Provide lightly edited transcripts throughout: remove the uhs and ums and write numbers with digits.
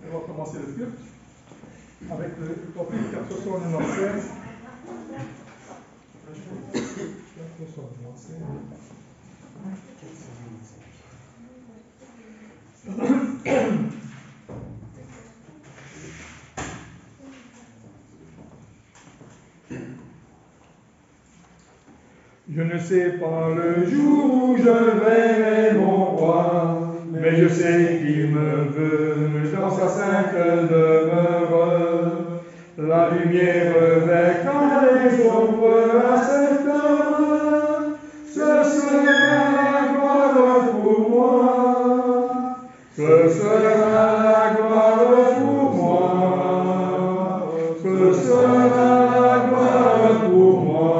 On va commencer le culte avec le topic 496. 496. Je ne sais pas le jour où je verrai mon roi, mais je sais qu'il me veut dans sa sainte demeure. La lumière vaincra les ombres à cette heure, ce sera la gloire pour moi, ce sera la gloire pour moi, ce sera la gloire pour moi.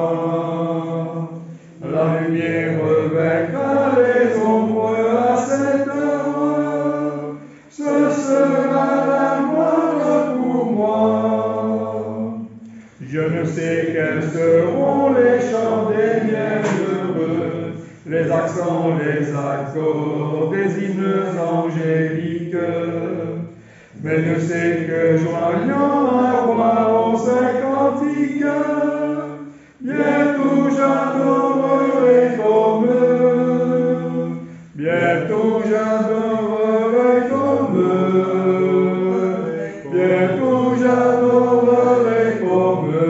La lumière vaincra les ombres à cette heure, ce sera la gloire pour moi. Je ne sais quels seront les chants des bienheureux, les accents, les accords des hymnes angéliques, mais je sais que joignant à roi au saint cantique, bientôt j'adorerai comme eux, bientôt j'adorerai comme eux, bientôt j'adorerai comme eux.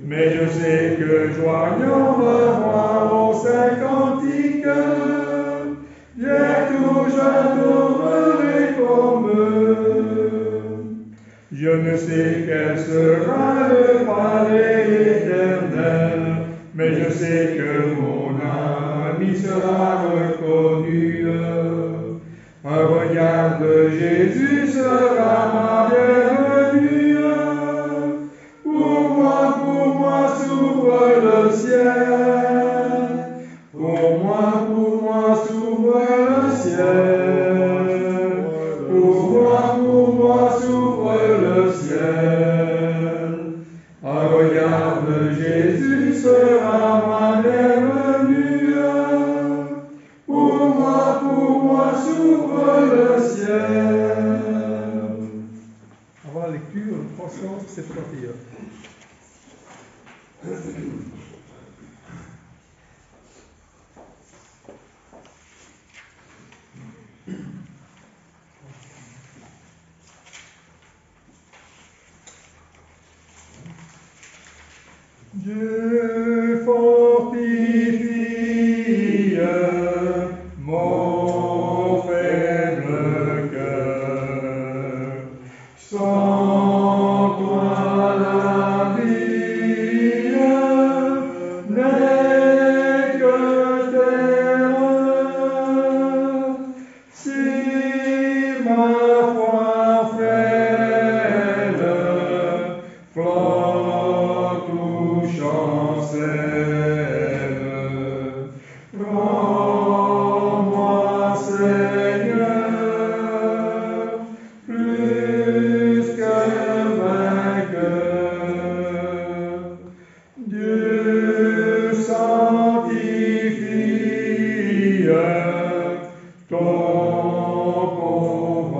Mais je sais que joignant ma voix au saint cantique, bientôt j'adorerai comme eux. Je ne sais quel sera le palais éternel, mais je sais que mon âme y sera reconnue. Un regard de Jésus sera ma bienvenue. Pour moi s'ouvre le ciel. Pour moi s'ouvre le ciel. Pour moi s'ouvre le ciel. Un regard de Jésus sera ma bienvenue. Pour moi s'ouvre le ciel. Avant la lecture, 371. Dieu fortifie mon faible cœur. Sans toi la vie n'est que terreur. Si ma foi frêle flotte ou chancelle, rends-moi, Seigneur, plus que vainqueur. Dieu sanctifie ton pauvre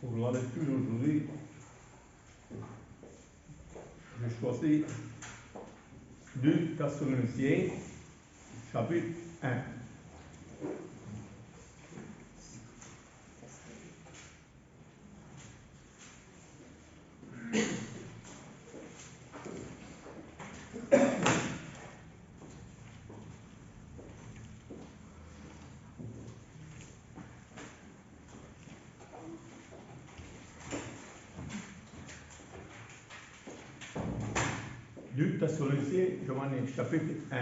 Pour la lecture aujourd'hui, j'ai choisi 2 Thessaloniciens, chapitre 1. Deux Thessaloniciens, Giovanni, chapitre 1.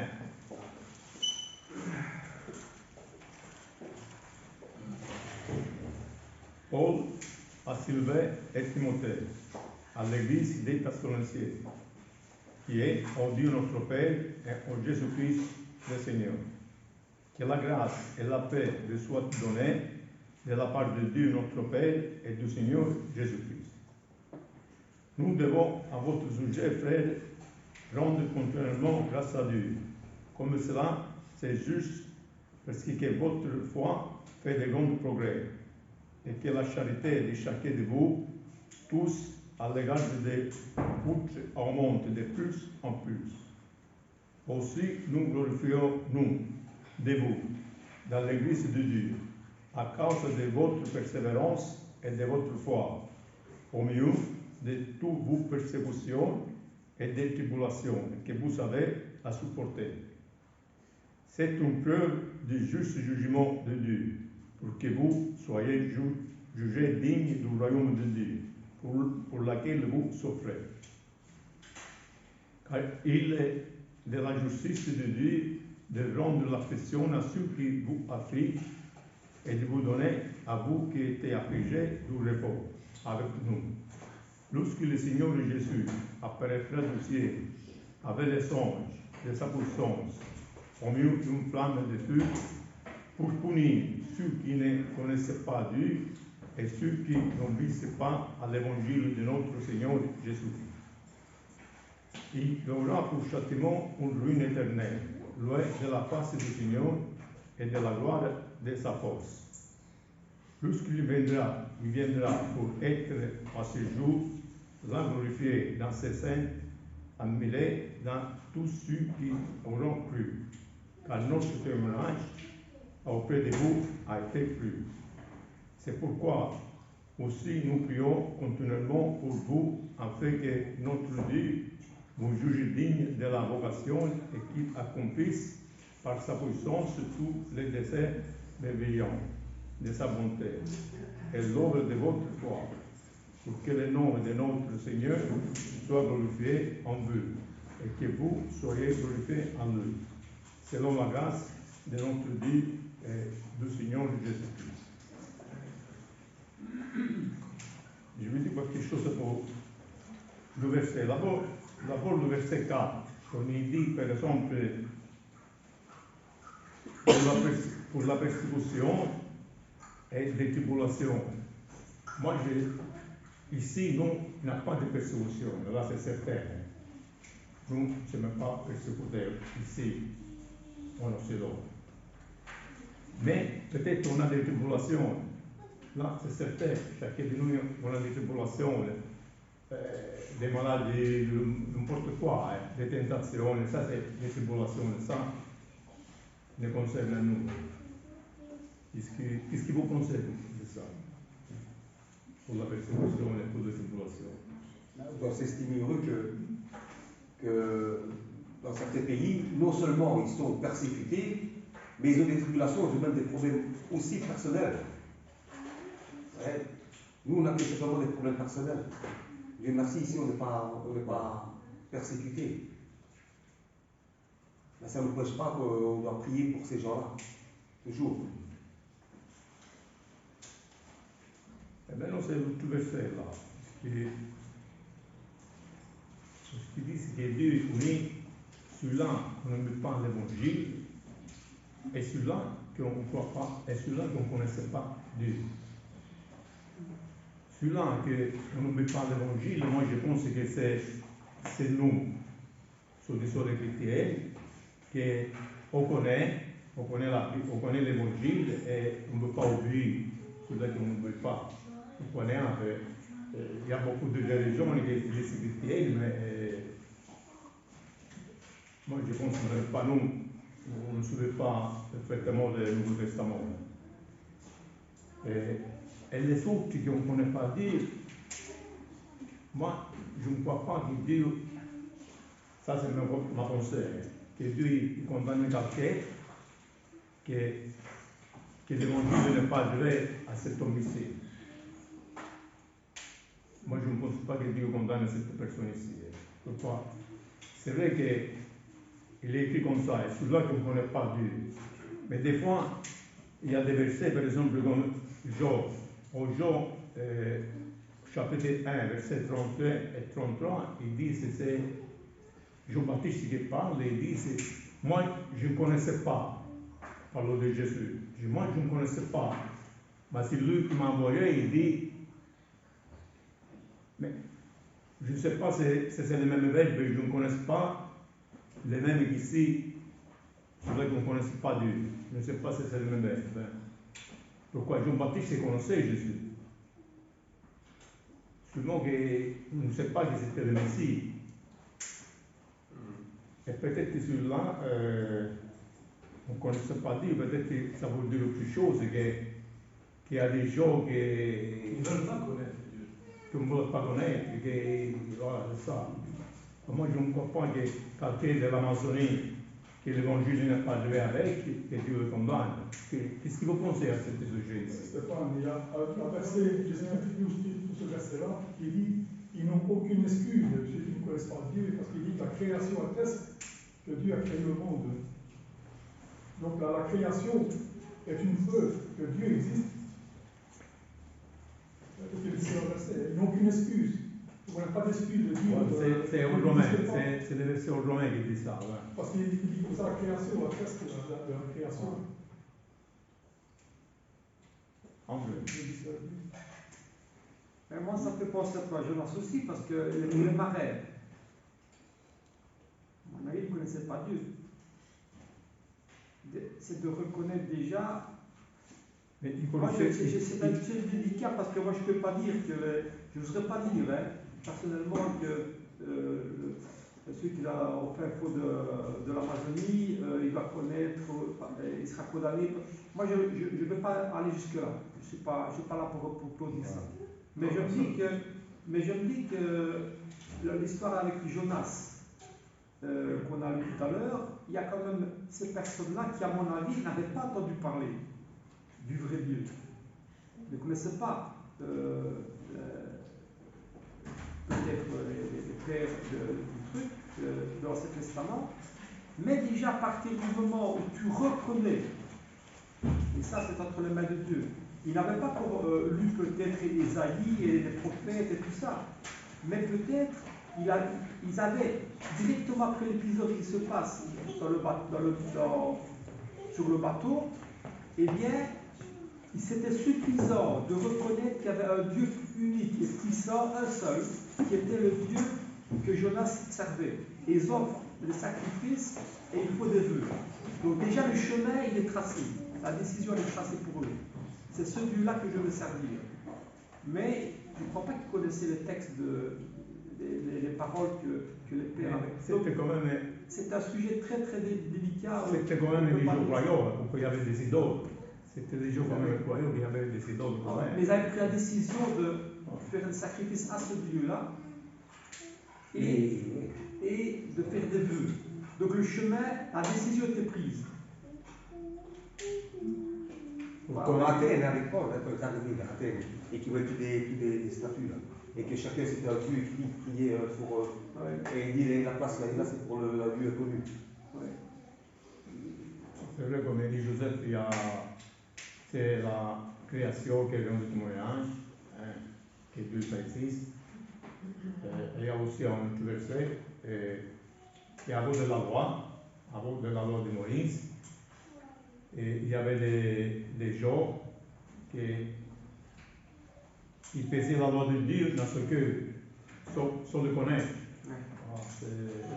Paul à Sylvain et Timothée, à l'église des Thessaloniciens, qui est au Dieu notre Père et au Jésus-Christ le Seigneur. Que la grâce et la paix vous soient données de la part de Dieu notre Père et du Seigneur Jésus-Christ. Nous devons à votre sujet, frères, rendre continuellement grâce à Dieu. Comme cela, c'est juste parce que votre foi fait de grands progrès et que la charité de chacun de vous, tous, à l'égard de votre augmente de plus en plus. Aussi, nous glorifions, nous, de vous, dans l'Église de Dieu, à cause de votre persévérance et de votre foi, au milieu de toutes vos persécutions et des tribulations que vous avez à supporter. C'est une preuve du juste jugement de Dieu, pour que vous soyez jugés dignes du royaume de Dieu, pour laquelle vous souffrez. Car il est de la justice de Dieu de rendre l'affliction à ceux qui vous affligent et de vous donner à vous qui êtes affligés du repos avec nous. Lorsque le Seigneur Jésus apparaîtra du ciel avec les anges de sa puissance, au milieu d'une flamme de feu, pour punir ceux qui ne connaissaient pas Dieu et ceux qui n'obéissaient pas à l'évangile de notre Seigneur Jésus-Christ. Il aura pour châtiment une ruine éternelle, loin de la face du Seigneur et de la gloire de sa force. Lorsqu'il viendra pour être à ce jour, la glorifié dans ses saints, admiré dans tous ceux qui auront cru, car notre témoignage auprès de vous a été cru. C'est pourquoi aussi nous prions continuellement pour vous, afin que notre Dieu vous juge digne de la vocation et qu'il accomplisse par sa puissance tous les désirs bienveillants de sa bonté et l'œuvre de votre foi, pour que le nom de notre Seigneur soit glorifié en vous et que vous soyez glorifiés en lui, selon la grâce de notre Dieu et du Seigneur Jésus-Christ. Je vais dire quelque chose pour le verset. D'abord le verset 4, on y dit par exemple pour la persécution et les tribulations. Moi, ici, non, il n'y a pas de persécution, là c'est certain. Nous ne sommes pas persécutés ici, en Occident. Mais peut-être on a des tribulations. Là, c'est certain, chacun de nous, on a des tribulations, des maladies, n'importe quoi, des tentations, ça c'est des tribulations, ça nous concerne à nous. Qu'est-ce que vous pensez de ça? Pour la persécution et pour les tribulations. On doit s'estimer heureux que dans certains pays, non seulement ils sont persécutés, mais ils ont des tribulations, ils ont même des problèmes aussi personnels. Ouais. Nous, on a simplement des problèmes personnels. Dieu merci, ici, on n'est pas persécutés. Mais ça ne nous prêche pas qu'on doit prier pour ces gens-là. Toujours. Eh bien, non, c'est tout verset là. Ce qui dit, c'est que Dieu unit ceux-là qui ne met pas l'évangile et ceux-là qu'on ne croit pas et ceux-là qu'on ne connaissait pas Dieu. Ceux-là qu'on ne met pas l'évangile, moi je pense que c'est nous, ceux qui sont les chrétiens, on connaît l'évangile et on ne peut pas oublier celui qu'on ne veut pas. On connaît un peu. Il y a beaucoup de religions qui sont chrétiennes, mais moi je pense que pas nous, on ne suit pas perfectement le Nouveau Testament. Et les autres qu'on ne connaît pas dire, moi je ne crois pas que Dieu, ça c'est ma pensée, que Dieu condamne quelqu'un que l'évangile n'est pas vrai à cet homicide. Moi, je ne pense pas que Dieu condamne cette personne ici. Pourquoi? C'est vrai qu'il est écrit comme ça, et celui-là qu'on ne connaît pas Dieu. Mais des fois, il y a des versets, par exemple, comme Job. Au Job, chapitre 1, versets 31 et 33, il dit, c'est Jean-Baptiste qui parle, et il dit, moi, je ne connaissais pas, parlant de Jésus. Moi, je ne connaissais pas. Mais c'est lui qui m'a envoyé, il dit, mais je ne sais pas si c'est le même verbes, je ne connais pas les mêmes qu'ici, c'est vrai qu'on ne connaît pas Dieu. Je ne sais pas si c'est le même verbe. Pourquoi Jean-Baptiste connaissait Jésus. Seulement qu'on ne sait pas que c'était le Messie. Et peut-être que celui-là, on ne connaissait pas Dieu, peut-être que ça veut dire autre chose, qu'il y a des gens qui ne veulent pas connaître Dieu. Qui ne veulent pas connaître, voilà, c'est ça. Moi, je ne crois pas que quelqu'un de l'Amazonie, que l'évangile n'est pas joué avec, que Dieu le condamne. Qu'est-ce que vous pensez à ce sujet? Stéphane, il y a un verset, je sais pas tout ce verset-là, qui dit ils n'ont aucune excuse, ceux qui ne connaissent pas Dieu, parce qu'il dit que la création atteste que Dieu a créé le monde. Donc la création est une preuve que Dieu existe. Ils n'ont aucune excuse. Il n'y a pas d'excuse de dire. C'est au Romain, c'est le verset au Romain qui dit ça. Ouais. Parce qu'il dit que ça, la création atteste de la création. Mais moi, ça fait penser à toi, Jonas aussi, parce que le marais, à mon avis, il ne connaissait pas Dieu. C'est de reconnaître déjà. Mais moi, c'est un petit délicat parce que moi, je ne peux pas dire que. Je n'oserais pas dire, personnellement, que celui qui a au fin fond de l'Amazonie, il va connaître, il sera condamné. Moi, je ne veux pas aller jusque-là. Je ne suis pas là pour dire ça. Mais je me dis que l'histoire avec Jonas, qu'on a lu tout à l'heure, il y a quand même ces personnes-là qui, à mon avis, n'avaient pas entendu parler du vrai Dieu. Ils ne connaissaient pas peut-être les pères du truc, de l'Ancien Testament, mais déjà à partir du moment où tu reconnais, et ça c'est entre les mains de Dieu, ils n'avaient pas lu peut-être Ésaïe et les prophètes et tout ça, mais peut-être ils avaient, directement après l'épisode qui se passe sur le bateau, eh bien, c'était suffisant de reconnaître qu'il y avait un Dieu unique et puissant, un seul, qui était le Dieu que Jonas servait. Et ils offrent le sacrifice et il faut des vœux. Donc déjà le chemin il est tracé, la décision elle est tracée pour eux. C'est ce Dieu-là que je veux servir. Mais je ne crois pas qu'ils connaissaient les textes les paroles que les pères avaient. C'est un sujet très très délicat. C'était quand même des jours royaux, pourquoi il y avait des idoles. C'était des jours royaux, il y avait des idoles. Mais ils avaient pris la décision de faire un sacrifice à ce Dieu-là et de faire des vœux. Donc le chemin, la décision était prise. Comme à Athènes à l'époque, quand ils arrivaient à Athènes et qui voyaient toutes des statues là, et que chacun c'était un dieu qui priait pour. Et il dit la place là, c'est pour le dieu connu. Ouais. C'est vrai, comme dit Joseph, c'est la création qui est dans le témoignage, que Dieu existe. Il y a aussi un autre verset, et avant de la loi de Moïse, et il y avait des gens qui faisaient la loi de Dieu dans ce cœur, sans le connaître. Ouais.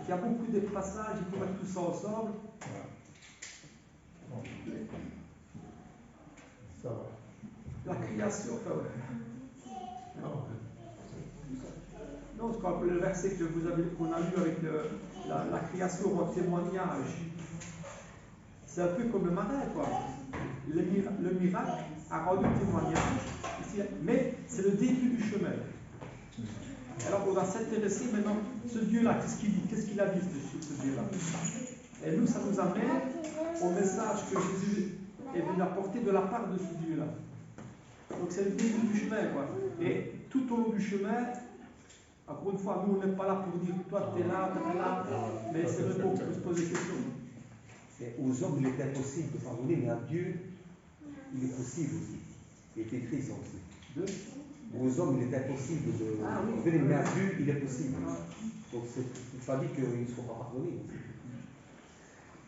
Il y a beaucoup de passages, il faut mettre tout ça ensemble. Ouais. Ça va. La création, enfin, ouais. Ah, Non, parce que le verset qu'on a lu avec la création en témoignage, c'est un peu comme le marin, quoi. Le miracle a rendu témoignage, mais c'est le début du chemin. Alors on va s'intéresser maintenant, ce Dieu-là, qu'est-ce qu'il dit, qu'est-ce qu'il a dit ce Dieu-là. Et nous, ça nous amène au message que Jésus est venu apporter de la part de ce Dieu-là. Donc c'est le début du chemin, quoi. Et tout au long du chemin, encore une fois, nous, on n'est pas là pour dire toi, tu es là, mais c'est vrai qu'on peut se poser des questions. Et aux hommes, il est impossible de pardonner, mais à Dieu, il est possible aussi. Il est écrit ça aussi. Aux hommes, il est impossible de pardonner, mais à Dieu, il est possible. Donc, c'est pas dit qu'ils ne seront pas pardonnés.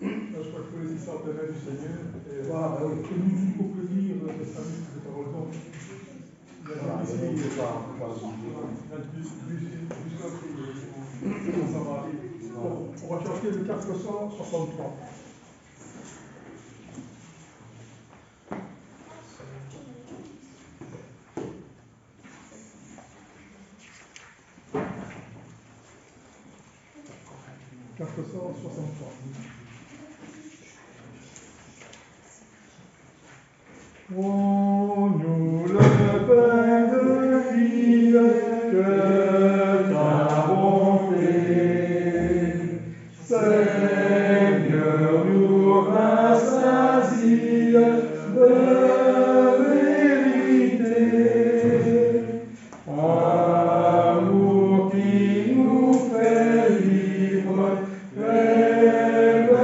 Je crois qu'il faut laisser ça au terrain du Seigneur. Et Voilà, ben oui. que nous, pour que lire les services de parole. Donc, il y a Voilà, des on ne peut pas ça va aller. Bon, on va chercher le 463. Oh, nous le Père de vie, que ta bonté, Seigneur, nous rassasie de vérité. Amour qui nous fait vivre, révèle-toi.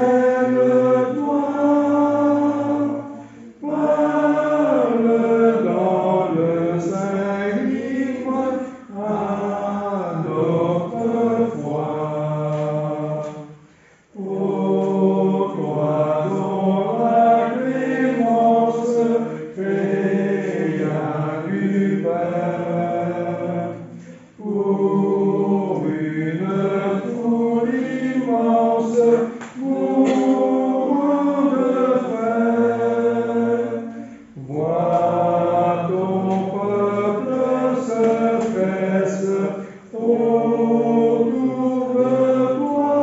Parle dans le Saint Livre à notre foi. Pour toi dont la clémence créa du Père, pour une foule immense, mourant de frères. Vois ton peuple se presse autour de toi.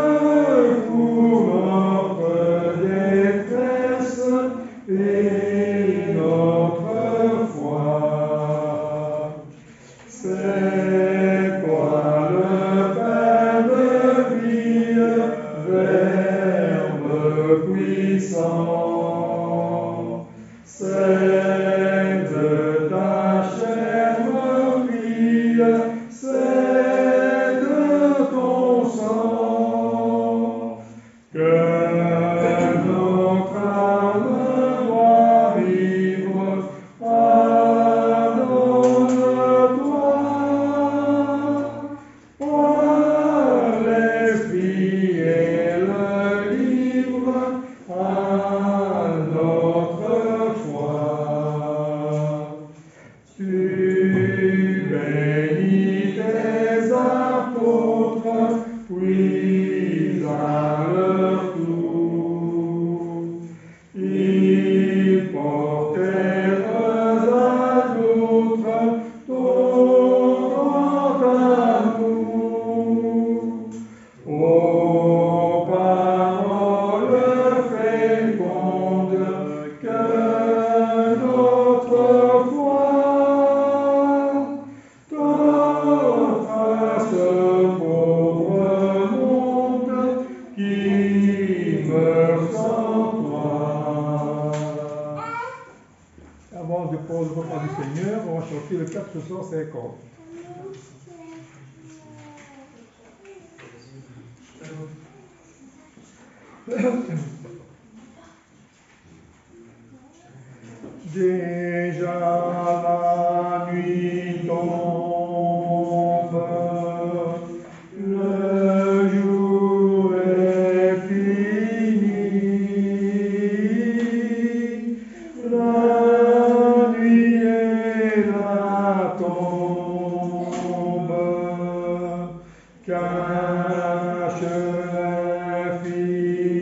Secours notre détresse et notre foi. C'est toi le Père de vie, Verbe puissant. C'est de ta chair meurtrie, c'est de ton sang que notre âme doit vivre. Pardonne-toi. Par l'Esprit et le livre à notre foi. Tu bénis tes apôtres, puis à leur tour, ils portèrent à d'autres ton grand amour. Ô parole féconde, que notre foi t'offre à ce pauvre monde qui meurt sans toi. Avant de prendre le repas du Seigneur, on va chanter le 450. Déjà la nuit tombe, le jour est fini, la nuit est la tombe, cache l'infini.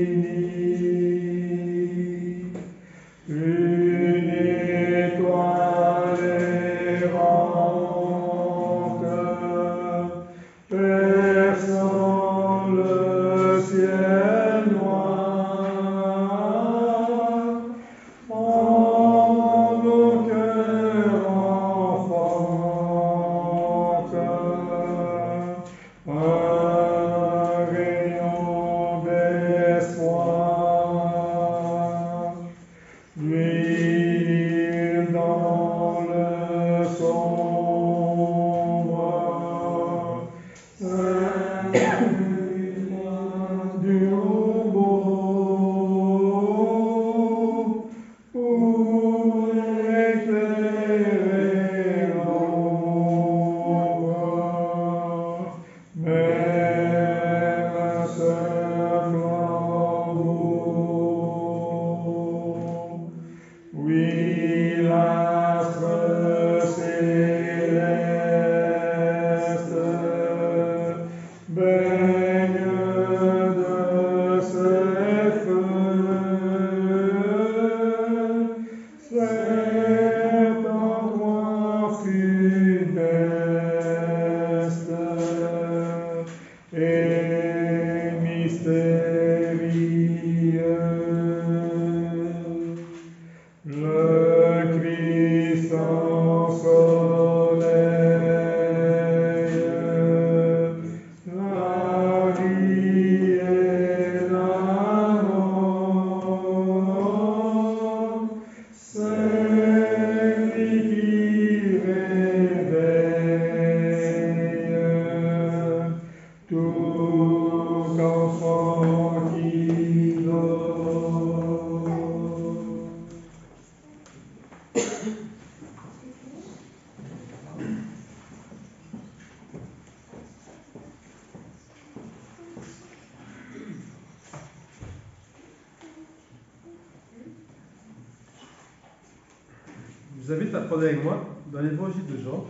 Je vous invite à prendre avec moi dans l'évangile de Jean,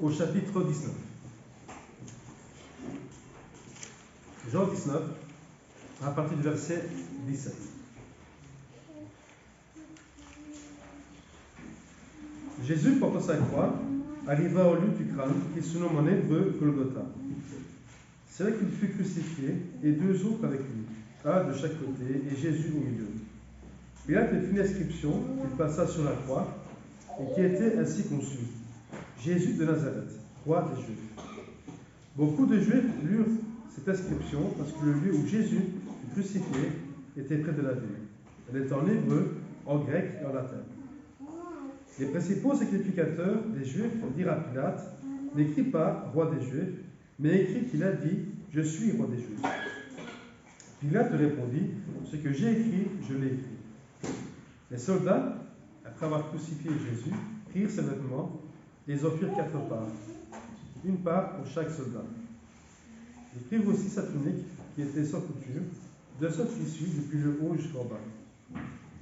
au chapitre 19. Jean 19, à partir du verset 17. Jésus, portant sa croix, arriva au lieu du crâne, qui se nomme en hébreu Golgotha. C'est là qu'il fut crucifié, et deux autres avec lui, un de chaque côté, et Jésus au milieu. Pilate fit une inscription qu'il passa sur la croix, et qui était ainsi conçue: Jésus de Nazareth, roi des Juifs. Beaucoup de Juifs lurent cette inscription parce que le lieu où Jésus fut crucifié était près de la ville. Elle est en hébreu, en grec et en latin. Les principaux sacrificateurs des Juifs dirent à Pilate: n'écris pas roi des Juifs, mais écris qu'il a dit: je suis roi des Juifs. Pilate répondit: ce que j'ai écrit, je l'ai écrit. Les soldats, après avoir crucifié Jésus, prirent ses vêtements et les en firent 4 parts, une part pour chaque soldat. Ils prirent aussi sa tunique, qui était sans couture, d'un seul tissu depuis le haut jusqu'en bas.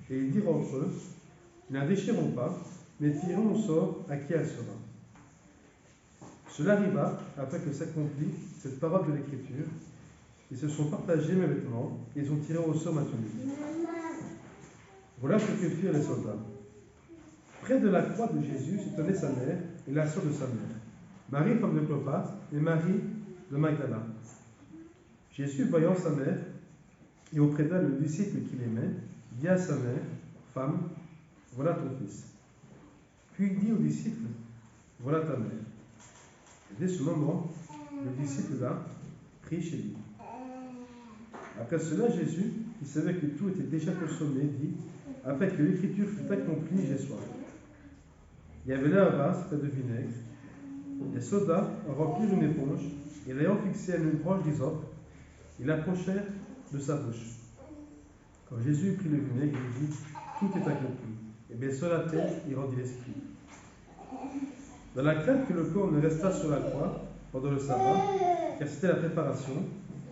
Et ils dirent entre eux: ne la déchirons pas, mais tirons au sort à qui elle sera. Cela arriva afin que s'accomplisse cette parole de l'Écriture. Ils se sont partagés mes vêtements, et ils ont tiré au sort ma tunique. Voilà ce que firent les soldats. Près de la croix de Jésus se tenait sa mère et la sœur de sa mère, Marie, femme de Cléopas, et Marie de Magdala. Jésus, voyant sa mère, et auprès d'elle le disciple qu'il aimait, dit à sa mère: femme, voilà ton fils. Puis il dit au disciple: voilà ta mère. Et dès ce moment, le disciple-là prit chez lui. Après cela, Jésus, qui savait que tout était déjà consommé, dit: afin que l'écriture fût accomplie, j'ai soif. Il y avait là un vase plein de vinaigre. Les soldats remplirent une éponge et l'ayant fixée à une branche d'hysope, ils l'approchèrent de sa bouche. Quand Jésus prit le vinaigre, il dit: tout est accompli. Et baissant la tête, il rendit l'esprit. Dans la crainte que le corps ne restât sur la croix pendant le sabbat, car c'était la préparation,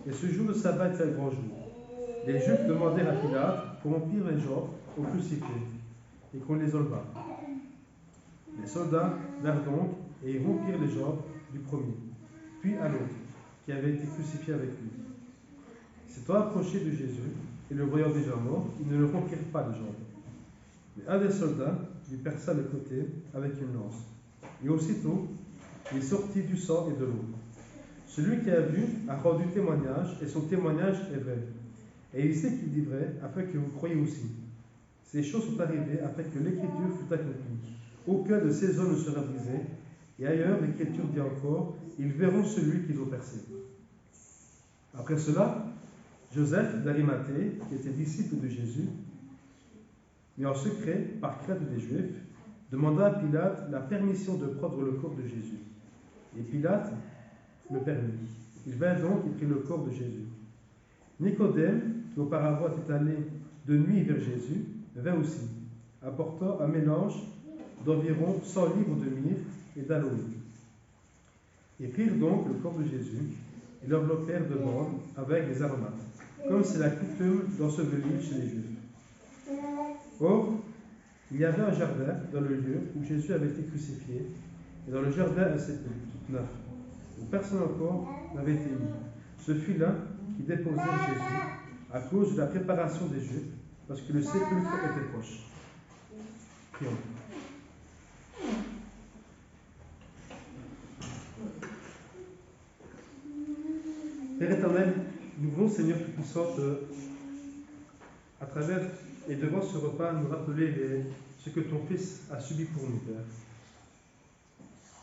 et ce jour de sabbat était un grand jour, les Juifs demandèrent à Pilate qu'on empire les jambes aux crucifiés et qu'on les enlevât. Les soldats vinrent donc et ils rompirent les jambes du premier, puis à l'autre, qui avait été crucifié avec lui. S'étant approchés de Jésus et le voyant déjà mort, ils ne le rompirent pas les jambes. Mais un des soldats lui perça le côté avec une lance. Et aussitôt, il sortit du sang et de l'eau. Celui qui a vu a rendu témoignage, et son témoignage est vrai. Et il sait qu'il dit vrai, afin que vous croyiez aussi. Ces choses sont arrivées afin que l'Écriture fût accomplie. Aucun de ces hommes ne sera brisé. Et ailleurs, l'Écriture dit encore: ils verront celui qu'ils ont percé. Après cela, Joseph d'Arimathée, qui était disciple de Jésus, mais en secret, par crainte des Juifs, demanda à Pilate la permission de prendre le corps de Jésus. Et Pilate le permit. Il vint donc et prit le corps de Jésus. Nicodème, qui auparavant était allé de nuit vers Jésus, vint aussi, apportant un mélange d'environ 100 livres de myrrhe et d'aloès. Ils prirent donc le corps de Jésus et l'enveloppèrent de bandes avec des aromates, comme c'est la coutume d'ensevelir chez les Juifs. Or, Il y avait un jardin dans le lieu où Jésus avait été crucifié, et dans le jardin un sépulcre neuf, où personne encore n'avait été mis. Ce fut là qu'ils déposèrent Jésus à cause de la préparation des Juifs, parce que le sépulcre était proche. Prions. Père éternel, nous voulons, Seigneur Tout-Puissant, à travers et devant ce repas, nous rappeler ce que ton Fils a subi pour nous, Père.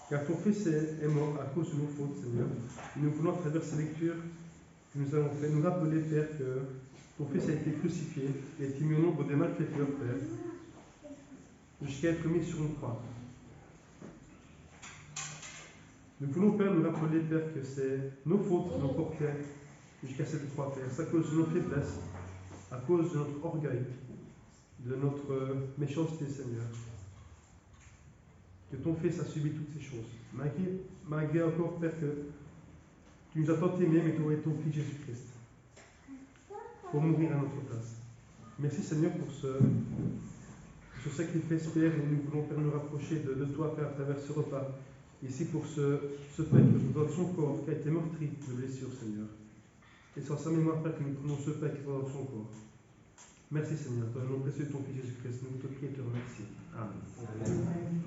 Car ton Fils est mort à cause de nos fautes, Seigneur. Et nous voulons, à travers ces lectures que nous avons fait, nous rappeler, Père, que ton Fils a été crucifié et a été mis au nombre des malfaiteurs, Père, jusqu'à être mis sur une croix. Nous voulons, Père, nous rappeler, Père, que c'est nos fautes qui nous portaient jusqu'à cette croix, Père. C'est à cause de nos faiblesses, à cause de notre orgueil, de notre méchanceté, Seigneur, que ton Fils a subi toutes ces choses. Malgré encore, Père, que tu nous as tant aimés, mais tu aurais ton Fils Jésus-Christ pour mourir à notre place. Merci, Seigneur, pour ce sacrifice, Père, et nous voulons, Père, nous rapprocher de toi, Père, à travers ce repas. Ici, pour ce Père que nous donne son corps, qui a été meurtri de blessures, Seigneur. Et c'est en sa mémoire, Père, que nous prenons ce Père qui est dans son corps. Merci, Seigneur, dans le nom précieux de ton Fils Jésus-Christ, nous te prions et te remercions. Amen. Amen.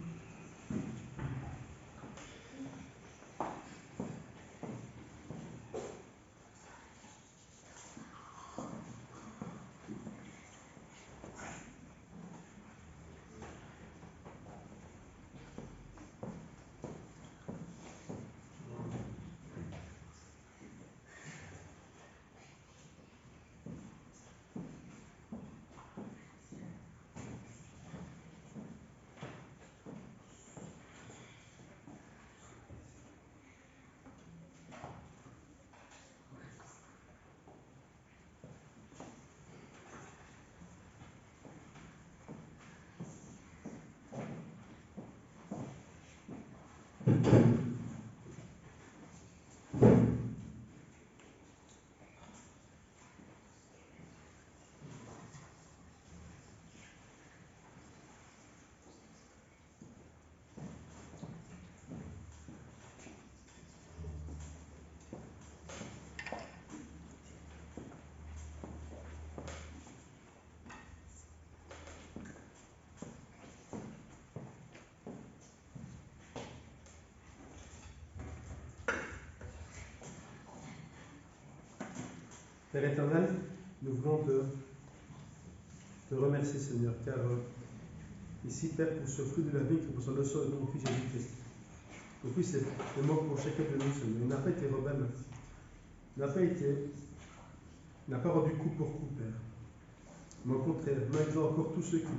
Père éternel, nous voulons te remercier, Seigneur, car ici, Père, pour ce fruit de la vie que nous sommes le sol de ton Fils Jésus-Christ. Ton Fils est mort pour chacun de nous, Seigneur. Il n'a pas été rebelle. Il n'a pas rendu coup pour coup, Père. Mais au contraire, malgré encore tous ceux qui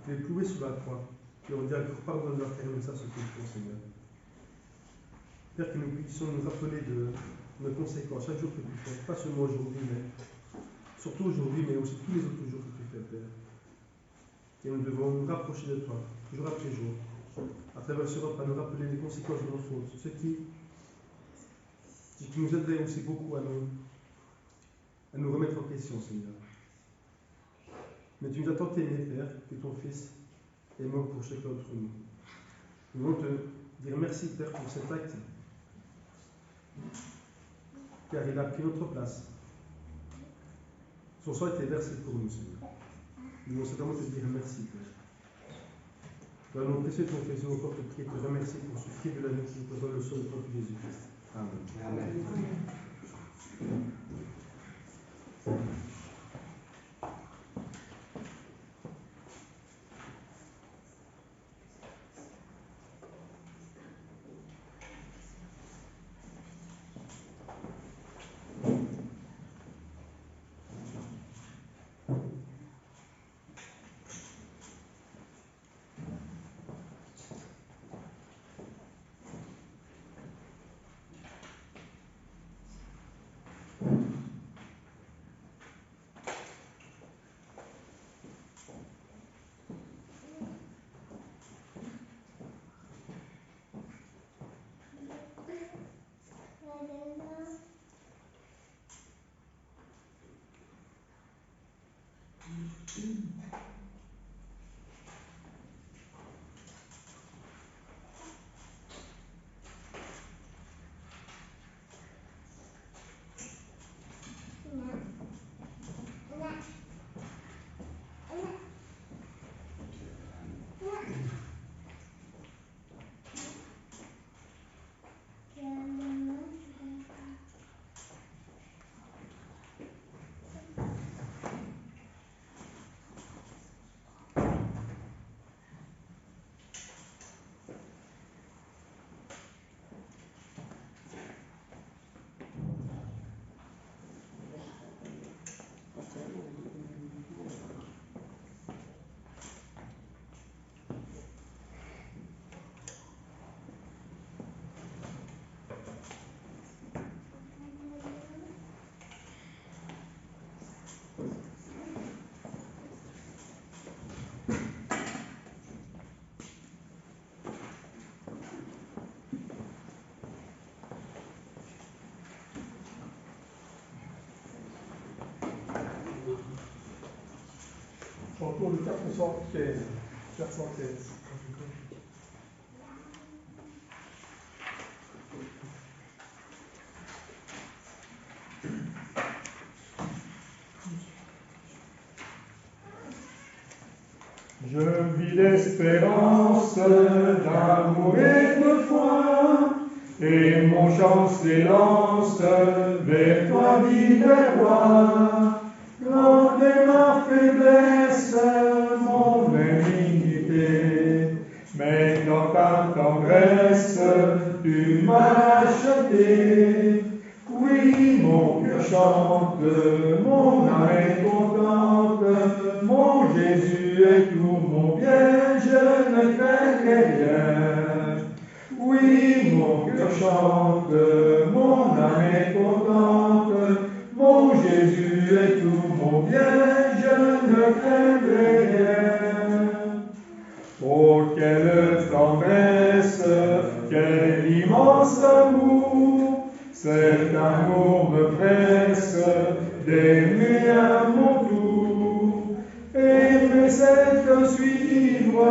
le clouaient sous la croix, qui ont dit encore pardonne leur Père, mais ça, ce qu'ils font, Seigneur. Père, que nous puissions nous rappeler de nos conséquences chaque jour que tu fais, pas seulement aujourd'hui, mais surtout aujourd'hui, mais aussi tous les autres jours que tu fais, Père. Et nous devons nous rapprocher de toi, jour après jour, à travers ce repas, nous rappeler les conséquences de nos fautes, ce qui nous aiderait aussi beaucoup à nous remettre en question, Seigneur. Mais tu nous as tant aimés, Père, que ton Fils est mort pour chacun d'entre nous. Nous voulons te dire merci, Père, pour cet acte, car il a pris notre place. Son sang a été versé pour nous, Seigneur. Nous voulons simplement te dire merci, Père. Dans le nom précieux de ton Fils, nous encore te prier, te remercier pour ce fruit de la vie qui nous présente le sang de ton Fils Jésus-Christ. Amen. Amen. encore le 415. 415. Je vis l'espérance d'amour et de foi, et mon chant s'élance vers toi, divin roi. Lors de ma faiblesse, mon indignité, mais dans ta tendresse, tu m'as acheté. Oui, mon cœur chante, mon âme est contente, mon Jésus est tout mon bien, je ne craindrai rien. Oui, mon cœur chante, mon âme est contente, mon Jésus est tout mon bien, je ne craindrai rien. Oh, quelle tendresse, quel immense amour, cet amour me presse d'aimer à mon tour. Aimer, c'est te suivre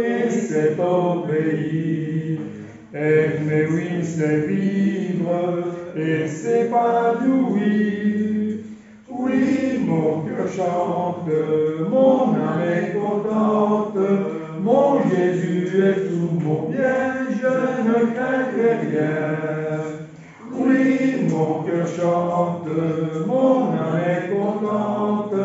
et c'est obéir. Aimer, oui, c'est vivre et s'épanouir. Oui, mon cœur chante, mon âme est contente, mon Jésus est tout mon bien, je ne craindrai rien. Oui, mon cœur chante, mon âme est contente,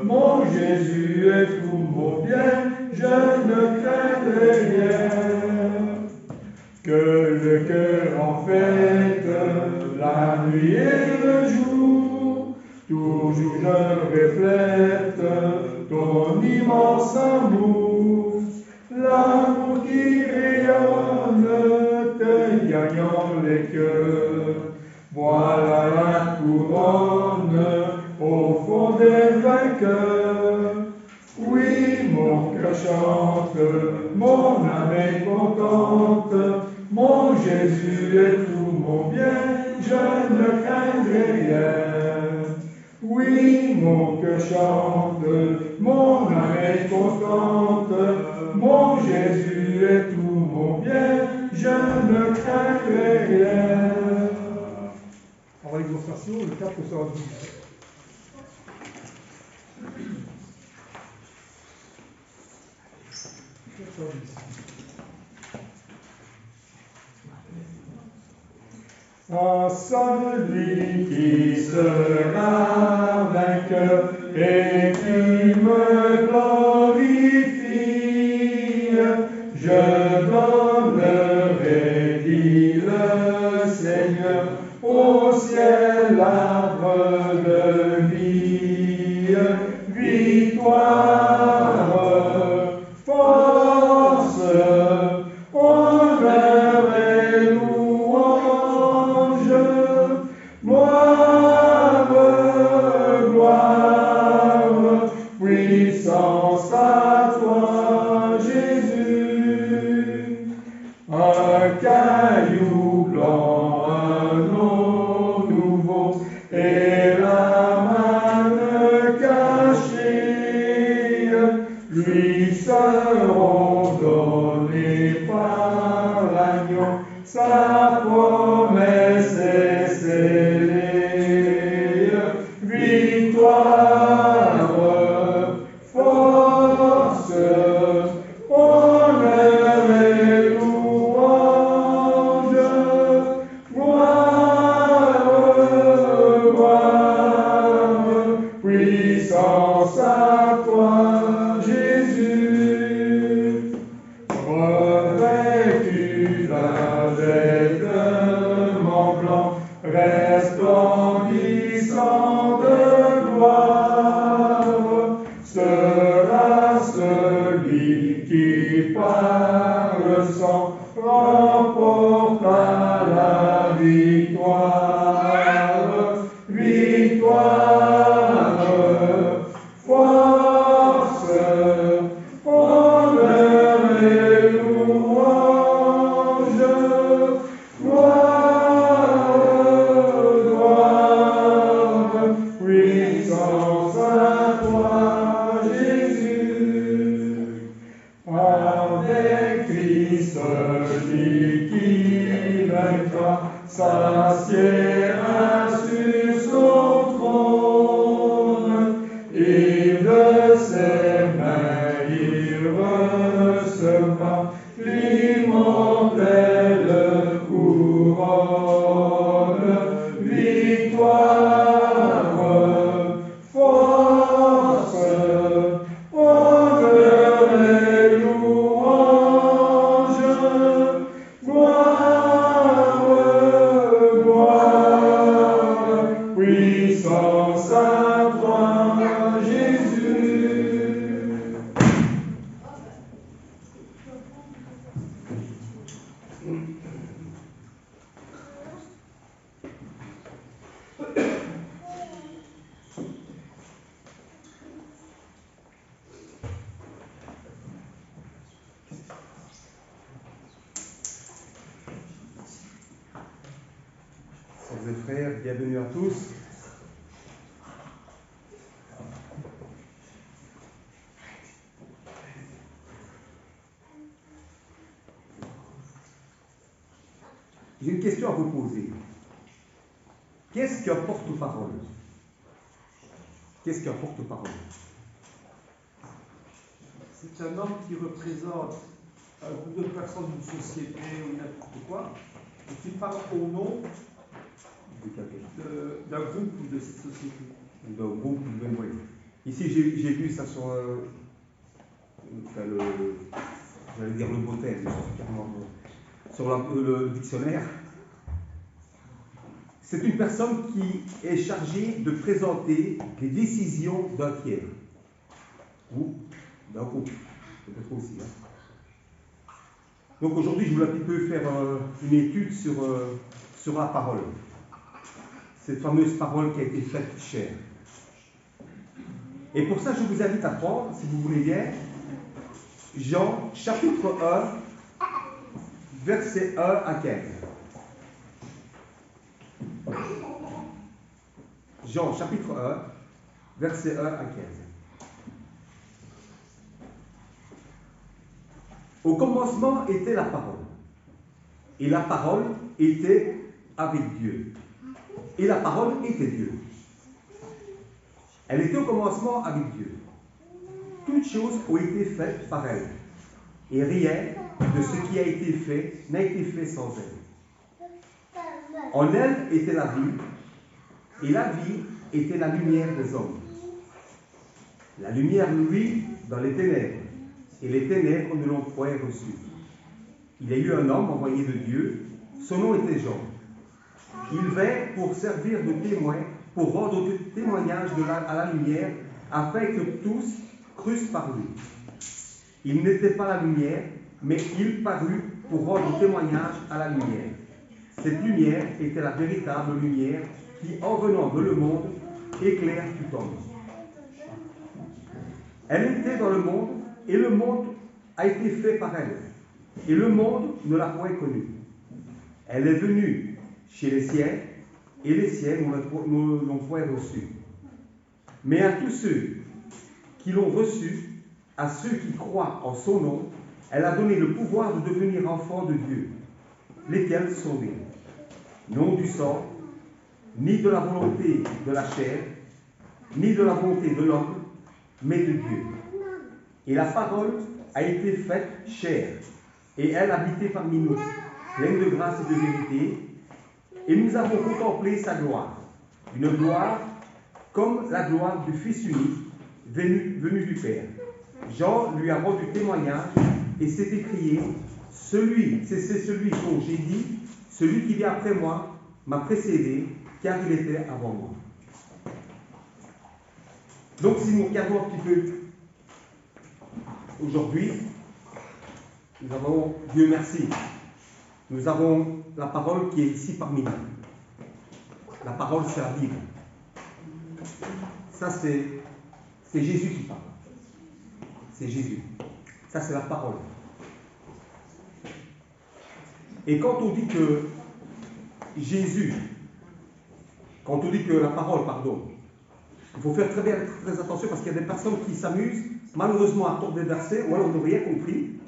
mon Jésus est tout mon bien, je ne craindrai rien. Que le cœur en fête, la nuit et le jour, toujours je reflète ton immense amour, l'amour qui rayonne, te gagnant les cœurs. Voilà la couronne au fond des vainqueurs. Oui, mon cœur chante, mon âme est contente, mon Jésus est tout mon bien, je ne craindrai rien. Oui, mon cœur chante, mon âme est contente, mon Jésus est tout mon bien, je ne craindrai rien. En l'exhortation, le 412. À celui qui sera vainqueur et qui me glorifie, je donnerai, dit le Seigneur, au ciel l'arbre de vie, victoire, force, honneur et louange, gloire, puissance à toi, Jésus. Un caillou blanc, un eau nouveau, et la manne cachée, lui seront donnés par l'agneau, sa promesse est scellée. Victoire, force, honneur et louange, gloire, puissance à toi, Jésus. Revêtu d'un vêtement blanc, resplendissant de gloire, sera celui qui par le sang remporta la victoire. Victoire, force, honneur et louange, gloire, puissance à toi, Jésus. avec Christ qui vaincra, s'assiera sur son trône, et de ses mains il recevra l'immortelle couronne. Victoire, force, honneur et louange, gloire, gloire, puissance à toi, Jésus. Sœurs et frères, bienvenue à tous. J'ai une question à vous poser. Qu'est-ce qu'un porte-parole? Qu'est-ce qu'un porte-parole? C'est un homme qui représente un groupe de personnes d'une société ou n'importe quoi, et qui parle au nom d'un groupe de cette société. D'un groupe, oui. Ici, j'ai vu ça sur j'allais dire le motel, mais c'est carrément sur le dictionnaire. C'est une personne qui est chargée de présenter les décisions d'un tiers ou d'un groupe, peut-être aussi. Hein. Donc aujourd'hui, je voulais un petit peu faire une étude sur la parole. Cette fameuse parole qui a été faite chère. Et pour ça, je vous invite à prendre, si vous voulez bien, Jean chapitre 1, versets 1 à 15. Jean chapitre 1, versets 1 à 15. Au commencement était la parole, et la parole était avec Dieu, et la parole était Dieu. Elle était au commencement avec Dieu. Toutes choses ont été faites par elle, et rien de ce qui a été fait n'a été fait sans elle. En elle était la vie, et la vie était la lumière des hommes. La lumière luit dans les ténèbres, et les ténèbres ne l'ont point reçue. Il y a eu un homme envoyé de Dieu, son nom était Jean. Il vint pour servir de témoin, pour rendre témoignage à la lumière, afin que tous crussent par lui. Il n'était pas la lumière, mais il parut pour rendre témoignage à la lumière. Cette lumière était la véritable lumière qui, en venant de le monde, éclaire tout homme. Elle était dans le monde, et le monde a été fait par elle, et le monde ne l'a point connue. Elle est venue chez les siens, et les siens ne l'ont point reçue. Mais à tous ceux qui l'ont reçue, à ceux qui croient en son nom, elle a donné le pouvoir de devenir enfants de Dieu, lesquels sont nés, non du sang, ni de la volonté de la chair, ni de la volonté de l'homme, mais de Dieu. Et la parole a été faite chair, et elle habitait parmi nous, pleine de grâce et de vérité, et nous avons contemplé sa gloire, une gloire comme la gloire du Fils unique, venu du Père. Jean lui a rendu témoignage et s'est écrié, c'est celui dont j'ai dit, celui qui vient après moi m'a précédé, car il était avant moi. Donc si nous regardons un petit peu aujourd'hui, nous avons, Dieu merci, nous avons la parole qui est ici parmi nous. La parole, c'est la Bible. Ça, c'est Jésus qui parle. C'est Jésus. Ça, c'est la parole. Et quand on dit que Jésus, quand on dit que la parole, pardon, il faut faire très attention parce qu'il y a des personnes qui s'amusent malheureusement à tourner des versets ou alors on n'a rien compris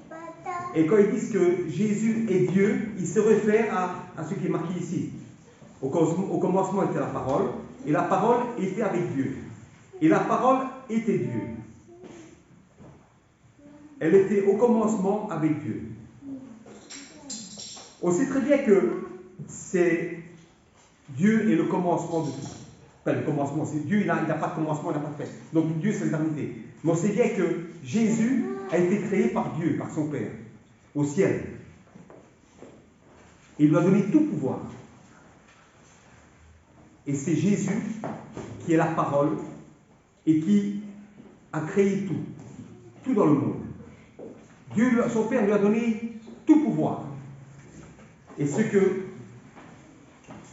Et quand ils disent que Jésus est Dieu, ils se réfèrent à ce qui est marqué ici. Au commencement était la parole, et la parole était avec Dieu. Et la parole était Dieu. Elle était au commencement avec Dieu. On sait très bien que c'est Dieu est le commencement de tout. Enfin, le commencement, c'est Dieu, il n'a pas de commencement, il n'a pas de fin. Donc Dieu, c'est l'éternité. Mais on sait bien que Jésus a été créé par Dieu, par son Père, au ciel. Il lui a donné tout pouvoir. Et c'est Jésus qui est la parole et qui a créé tout. Tout dans le monde. Dieu, son Père lui a donné tout pouvoir. Et ce que,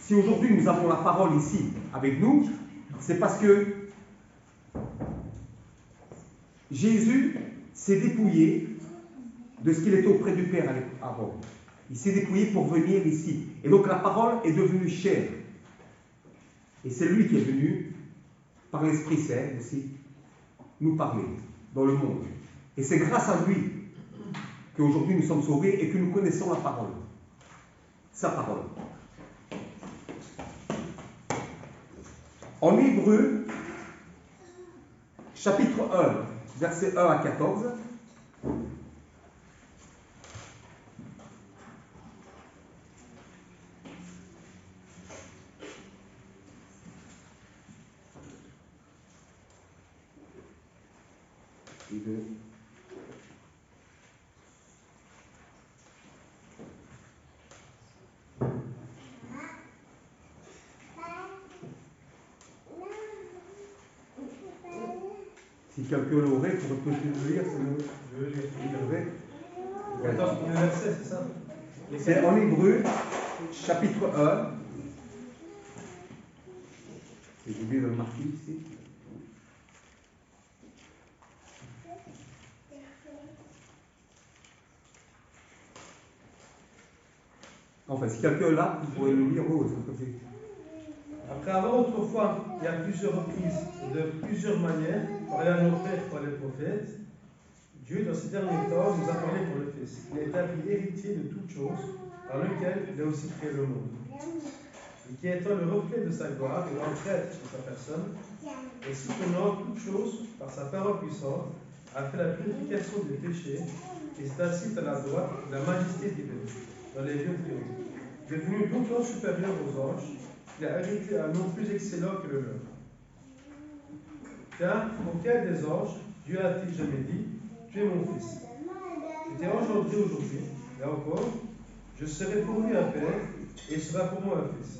si aujourd'hui nous avons la parole ici avec nous, c'est parce que Jésus s'est dépouillé de ce qu'il était auprès du Père avant. Il s'est dépouillé pour venir ici. Et donc la parole est devenue chair. Et c'est lui qui est venu, par l'Esprit Saint aussi, nous parler dans le monde. Et c'est grâce à lui qu'aujourd'hui nous sommes sauvés et que nous connaissons la parole. Sa parole. En Hébreu, chapitre 1, versets 1 à 14, si quelqu'un l'aurait, pour peut-être le lire, Je veux lire. Ouais. Attends, le verset, c'est ça? C'est en Hébreu, chapitre 1. J'ai oublié de le marquer ici. Enfin, si quelqu'un là, vous pourrez le lire, oh, c'est un côté. Après avoir autrefois, et à plusieurs reprises, de plusieurs manières, parlé à nos pères par les prophètes, Dieu, dans ces derniers temps, nous a parlé pour le Fils. Il a établi héritier de toutes choses, par lequel il a aussi créé le monde. Et qui étant le reflet de sa gloire et l'entraide de sa personne, et soutenant toutes choses par sa parole puissante, a fait la purification des péchés, et s'est assis à la droite de la majesté divine, dans les lieux très hauts. Devenu d'autant supérieur aux anges, il a hérité un nom plus excellent que le leur. Car, auquel des anges, Dieu a-t-il jamais dit, tu es mon fils. Je t'ai engendré aujourd'hui, et encore, je serai pour lui un père, et il sera pour moi un fils.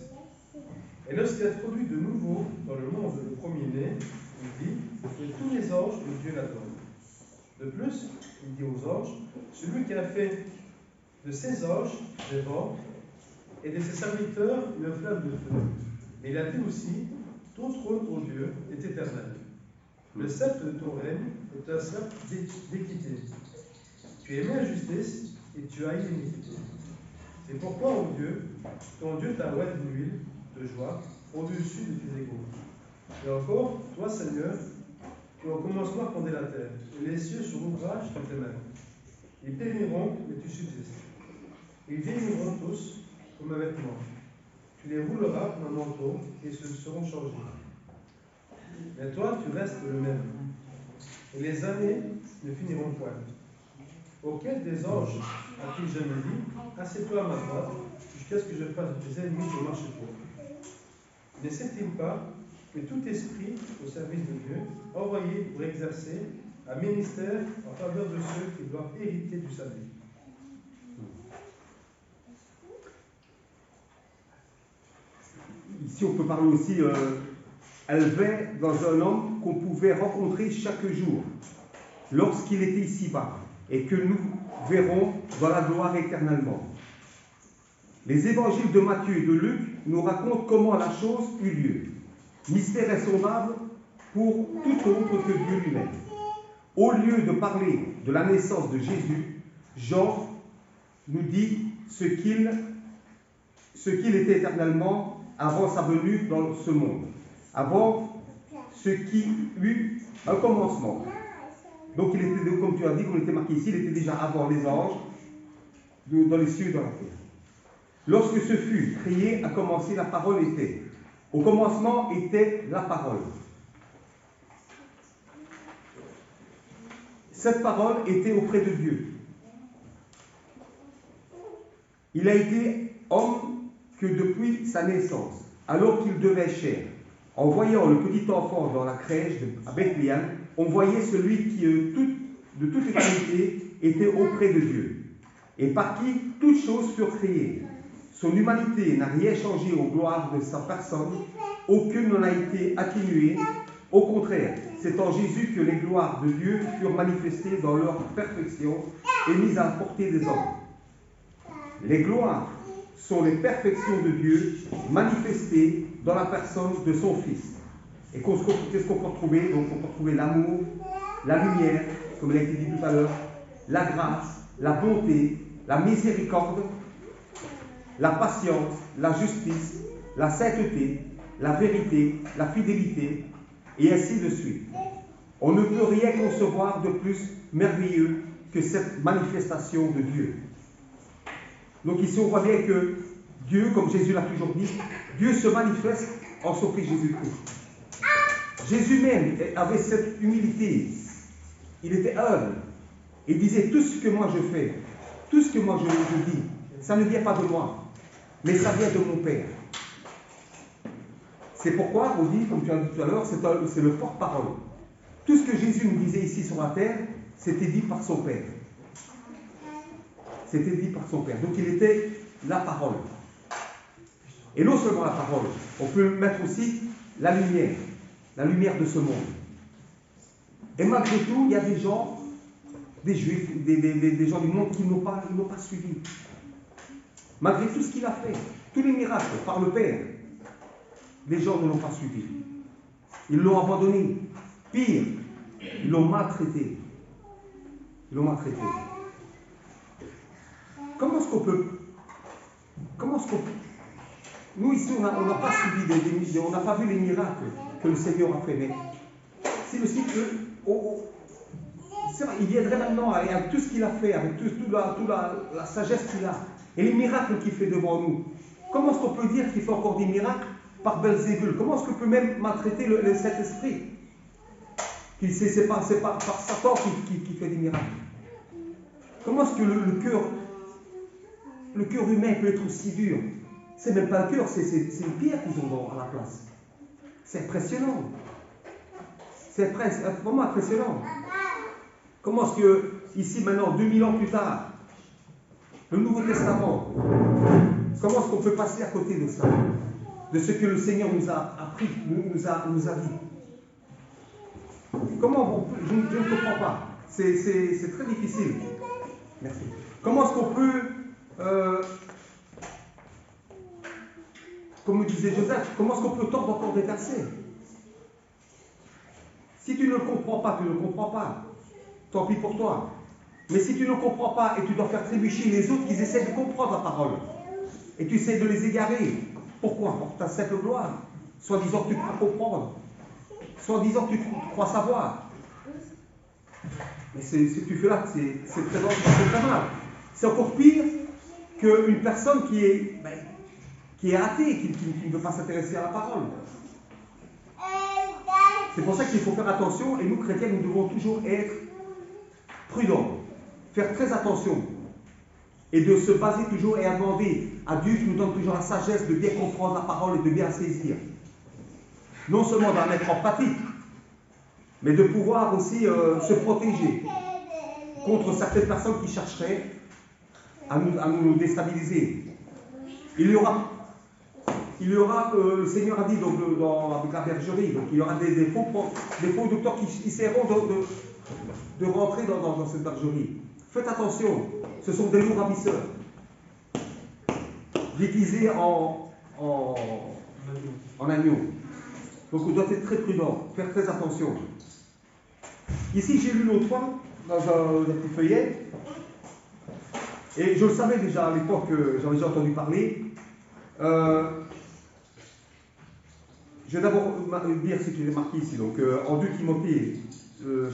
Et lorsqu'il introduit de nouveau dans le monde le premier-né, il dit que tous les anges de Dieu l'adorent. De plus, il dit aux anges, celui qui a fait de ses anges des vents, et de ses serviteurs une flamme de feu. Et il a dit aussi, ton trône, ô Dieu, est éternel. Le sceptre de ton règne est un sceptre d'équité. Tu aimais la justice et tu haïs l'iniquité. C'est pourquoi, ô Dieu, ton Dieu t'a oint d'une huile de joie au-dessus de tes égaux. Et encore, toi, Seigneur, tu as au commencement fondé la terre, et les cieux sont l'ouvrage de tes mains. Ils périront, mais tu subsistes. Ils vieilliront tous comme un vêtement. Tu les rouleras comme un manteau, et ils seront changés. Mais toi, tu restes le même. Et les années ne finiront point. Auquel des anges a-t-il jamais dit, assieds-toi à ma droite, jusqu'à ce que je fasse de tes ennemis ton marchepied. Ne sait-il pas que tout esprit au service de Dieu, envoyé pour exercer un ministère en faveur de ceux qui doivent hériter du salut? Ici, on peut parler aussi, elle vint dans un homme qu'on pouvait rencontrer chaque jour, lorsqu'il était ici-bas, et que nous verrons dans la gloire éternellement. Les évangiles de Matthieu et de Luc nous racontent comment la chose eut lieu. Mystère insondable pour tout autre que Dieu lui-même. Au lieu de parler de la naissance de Jésus, Jean nous dit ce qu'il était éternellement avant sa venue dans ce monde, avant ce qui eut un commencement. Donc il était, comme tu as dit, comme il était marqué ici, il était déjà avant les anges, dans les cieux et dans la terre. Lorsque ce fut créé, a commencé, la parole était. Au commencement était la parole. Cette parole était auprès de Dieu. Il a été homme que depuis sa naissance, alors qu'il devait chair. En voyant le petit enfant dans la crèche à Bethléem, on voyait celui qui, de toute éternité, était auprès de Dieu, et par qui toutes choses furent créées. Son humanité n'a rien changé aux gloires de sa personne, aucune n'en a été atténuée. Au contraire, c'est en Jésus que les gloires de Dieu furent manifestées dans leur perfection et mises à la portée des hommes. Les gloires sont les perfections de Dieu manifestées dans la personne de son Fils. Et qu'est-ce qu'on peut retrouver? Donc on peut retrouver l'amour, la lumière, comme il a été dit tout à l'heure, la grâce, la bonté, la miséricorde, la patience, la justice, la sainteté, la vérité, la fidélité, et ainsi de suite. On ne peut rien concevoir de plus merveilleux que cette manifestation de Dieu. Donc ici on voit bien que Dieu, comme Jésus l'a toujours dit, Dieu se manifeste en son Fils Jésus-Christ. Jésus même avait cette humilité. Il était humble. Il disait, tout ce que moi je fais, tout ce que moi je dis, ça ne vient pas de moi, mais ça vient de mon Père. C'est pourquoi on dit, comme tu as dit tout à l'heure, c'est le porte-parole. Tout ce que Jésus nous disait ici sur la terre, c'était dit par son Père. C'était dit par son Père. Donc il était la parole. Et non seulement la parole, on peut mettre aussi la lumière de ce monde. Et malgré tout, il y a des gens, des juifs, des gens du monde qui n'ont pas suivi. Malgré tout ce qu'il a fait, tous les miracles par le Père, les gens ne l'ont pas suivi. Ils l'ont abandonné. Pire, ils l'ont maltraité. Comment est-ce qu'on peut... Nous ici, on n'a pas suivi on n'a pas vu les miracles que le Seigneur a fait. Mais c'est aussi que... c'est vrai, il viendrait maintenant avec tout ce qu'il a fait, avec toute la sagesse qu'il a, et les miracles qu'il fait devant nous. Comment est-ce qu'on peut dire qu'il fait encore des miracles par Belzébul? Comment est-ce qu'on peut même maltraiter le Saint-Esprit? C'est par Satan qui fait des miracles. Comment est-ce que le cœur humain peut être aussi dur? C'est même pas le cœur, c'est une pierre qu'ils ont à la place. C'est impressionnant. C'est vraiment impressionnant. Comment est-ce que, ici maintenant, 2000 ans plus tard, le Nouveau Testament, comment est-ce qu'on peut passer à côté de ça? De ce que le Seigneur nous a appris, nous a dit. Comment je ne comprends pas. C'est très difficile. Merci. Comment est-ce qu'on peut, comme disait Joseph, comment est-ce qu'on peut tordre encore des versets? Si tu ne le comprends pas, tu ne le comprends pas. Tant pis pour toi. Mais si tu ne comprends pas et tu dois faire trébucher les autres qui essaient de comprendre la parole, et tu essaies de les égarer, pourquoi? Pour ta simple gloire. Soit disant que tu crois comprendre, soit disant que tu crois savoir. Mais ce que tu fais là, c'est très dangereux, c'est très mal. C'est encore pire qu'une personne qui est athée, qui ne veut pas s'intéresser à la parole. C'est pour ça qu'il faut faire attention, et nous chrétiens, nous devons toujours être prudents, faire très attention, et de se baser toujours et à demander à Dieu qui nous donne toujours la sagesse de bien comprendre la parole et de bien la saisir. Non seulement de la mettre en pratique, mais de pouvoir aussi se protéger contre certaines personnes qui chercheraient à nous déstabiliser. Il y aura, le Seigneur a dit donc, avec la bergerie, donc il y aura des faux docteurs qui essaieront de rentrer dans cette bergerie. Faites attention, ce sont des loups ravisseurs, déguisés en agneau. Donc on doit être très prudent, faire très attention. Ici, j'ai lu l'autre fois, dans un petit feuillet, et je le savais déjà à l'époque, j'en ai déjà entendu parler. Je vais d'abord dire ce qui est marqué ici. Donc, en 2 Timothée,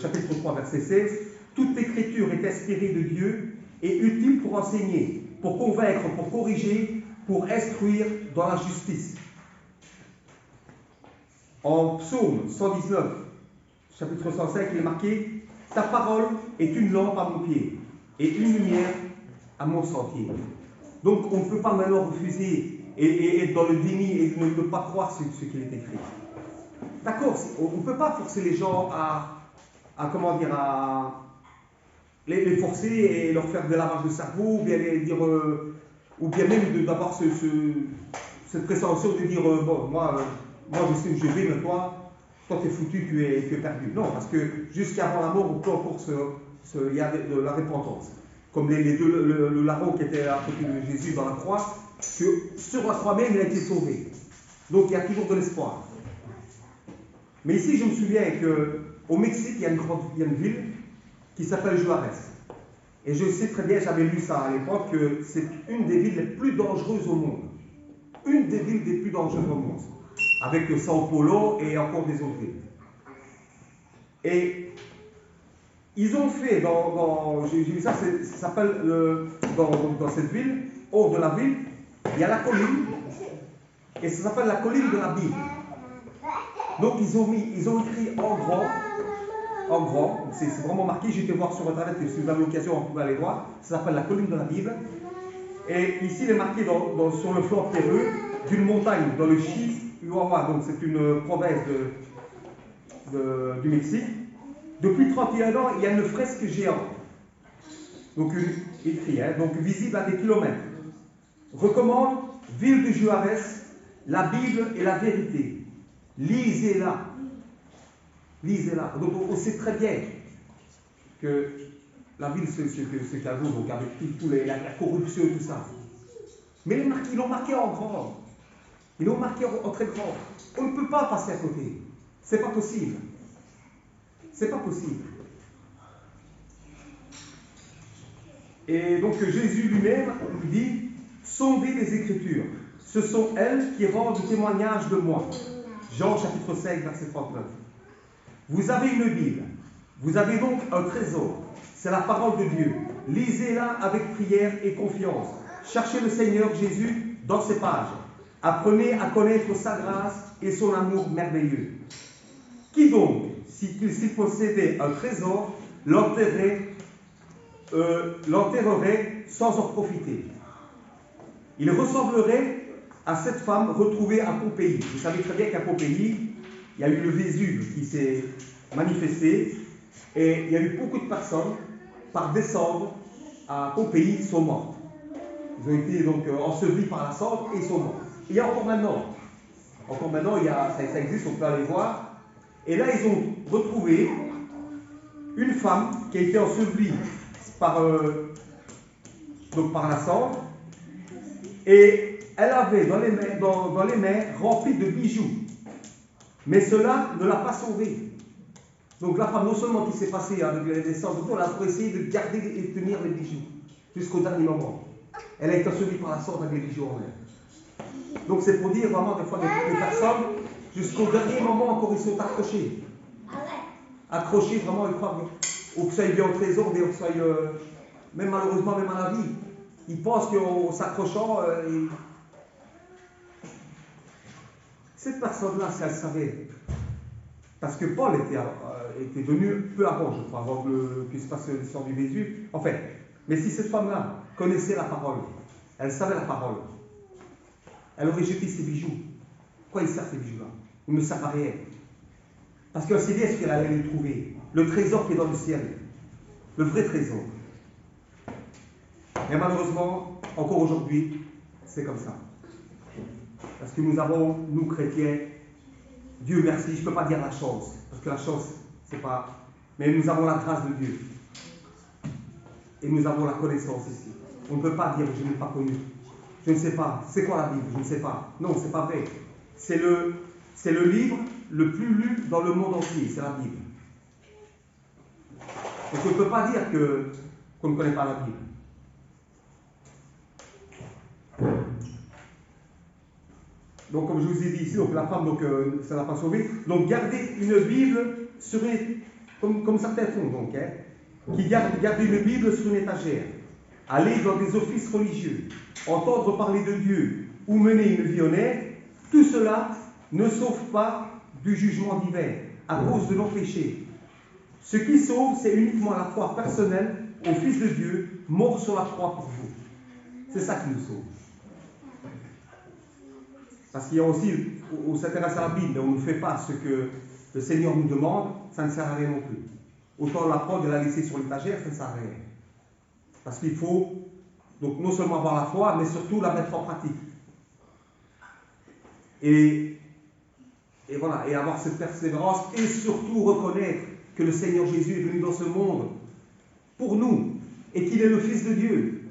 chapitre 3, verset 16, toute écriture est inspirée de Dieu et utile pour enseigner, pour convaincre, pour corriger, pour instruire dans la justice. En Psaume 119, chapitre 105, il est marqué « Ta parole est une lampe à mon pied et une lumière à mon sentier. » Donc on ne peut pas maintenant refuser et être dans le déni et ne pas croire ce qu'il est écrit. D'accord, on ne peut pas forcer les gens à les forcer et leur faire des lavages de cerveau, ou bien les dire, ou bien même d'avoir cette présomption de dire bon, moi je sais où je vais, mais toi t'es foutu, tu es perdu. Non, parce que jusqu'avant la mort, on peut encore il y a de la repentance. Comme le larron qui était à côté de Jésus dans la croix, que sur la croix même, il a été sauvé. Donc il y a toujours de l'espoir. Mais ici, je me souviens qu'au Mexique, il y a une ville qui s'appelle Juarez. Et je sais très bien, j'avais lu ça à l'époque, que c'est une des villes les plus dangereuses au monde. Une des villes les plus dangereuses au monde. Avec le Sao Paulo et encore des autres villes. Et ils ont fait, j'ai vu ça, ça s'appelle, dans cette ville, hors de la ville, il y a la colline, et ça s'appelle la colline de la Bible. Donc ils ont écrit en grand, c'est vraiment marqué, j'ai été voir sur internet, et si vous avez l'occasion, vous pouvez aller voir, ça s'appelle la colline de la Bible. Et ici, il est marqué sur le flanc terreux d'une montagne, dans le Chihuahua, donc c'est une province du Mexique. Depuis 31 ans, il y a une fresque géante, donc écrit, donc visible à des kilomètres. Recommande, ville de Juarez, la Bible et la vérité. Lisez-la. Lisez-la. Donc on sait très bien que la ville, c'est qu'à vous, donc avec la corruption et tout ça. Mais ils l'ont marqué en grand. Ils l'ont marqué en très grand. On ne peut pas passer à côté. C'est pas possible. C'est pas possible. Et donc Jésus lui-même dit, sondez les Écritures. Ce sont elles qui rendent témoignage de moi. Jean chapitre 5, verset 39. Vous avez une Bible. Vous avez donc un trésor. C'est la parole de Dieu. Lisez-la avec prière et confiance. Cherchez le Seigneur Jésus dans ses pages. Apprenez à connaître sa grâce et son amour merveilleux. Qui donc, s'il possédait un trésor, l'enterrerait sans en profiter? Il ressemblerait à cette femme retrouvée à Pompéi. Vous savez très bien qu'à Pompéi, il y a eu le Vésuve qui s'est manifesté et il y a eu beaucoup de personnes, par descendre à Pompéi, sont mortes. Ils ont été donc ensevelis par la cendre et ils sont morts. Il y a encore maintenant, ça existe, on peut aller voir. Et là, ils ont retrouvé une femme qui a été ensevelie par la cendre et elle avait dans les mains remplies de bijoux. Mais cela ne l'a pas sauvée. Donc la femme, non seulement qui s'est passée avec les cendres, elle a essayé de garder et de tenir les bijoux jusqu'au dernier moment. Elle a été ensevelie par la cendre avec les bijoux en main. Donc c'est pour dire vraiment des fois des personnes, jusqu'au dernier moment encore ils sont accrochés. Accrochés vraiment, ils croient ou que ça aille bien au trésor, ou que ça aille, même malheureusement, même à la vie. Ils pensent qu'en s'accrochant, cette personne-là, si elle savait, parce que Paul était venu peu avant, je crois, avant qu'il se passe l'histoire du Vésuve. En fait, mais si cette femme-là connaissait la parole, elle savait la parole, elle aurait jeté ses bijoux. Pourquoi ils servent ces bijoux-là? Ils ne servent à rien. Parce qu'elle sait bien ce qu'elle allait les trouver. Le trésor qui est dans le ciel. Le vrai trésor. Mais malheureusement, encore aujourd'hui, c'est comme ça. Parce que nous avons, nous chrétiens, Dieu merci, je ne peux pas dire la chance, parce que la chance, c'est pas... Mais nous avons la grâce de Dieu. Et nous avons la connaissance ici. On ne peut pas dire, je n'ai pas connu. Je ne sais pas. C'est quoi la Bible? Je ne sais pas. Non, ce n'est pas vrai. C'est le livre le plus lu dans le monde entier, c'est la Bible. Donc on ne peut pas dire qu'on ne connaît pas la Bible. Donc comme je vous ai dit ici, donc la femme, ça ne l'a pas sauvée. Donc gardez une Bible comme certains font, donc, qui gardent une Bible sur une étagère. aller dans des offices religieux, entendre parler de Dieu ou mener une vie honnête, tout cela ne sauve pas du jugement divin à cause de nos péchés. Ce qui sauve, c'est uniquement la foi personnelle au Fils de Dieu, mort sur la croix pour vous. C'est ça qui nous sauve. Parce qu'il y a aussi, on s'intéresse à la Bible, mais on ne fait pas ce que le Seigneur nous demande, ça ne sert à rien non plus. Autant l'apprendre et la laisser sur l'étagère, ça ne sert à rien. Parce qu'il faut donc non seulement avoir la foi, mais surtout la mettre en pratique. Et voilà, et avoir cette persévérance, et surtout reconnaître que le Seigneur Jésus est venu dans ce monde pour nous, et qu'il est le Fils de Dieu,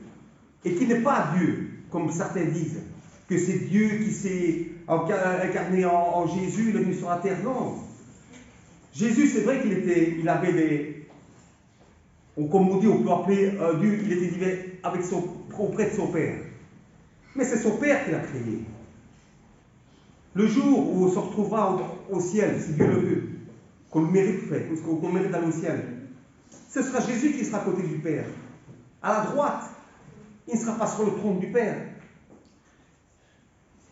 et qu'il n'est pas Dieu, comme certains disent, que c'est Dieu qui s'est incarné en Jésus, il est venu sur la terre. Non. Jésus, c'est vrai qu'il avait des, comme on dit, on peut appeler Dieu, il était divin auprès de son Père. Mais c'est son Père qui l'a créé. Le jour où on se retrouvera au ciel, si Dieu le veut, qu'on le mérite, qu'on mérite d'aller au ciel, ce sera Jésus qui sera à côté du Père, à la droite. Il ne sera pas sur le trône du Père.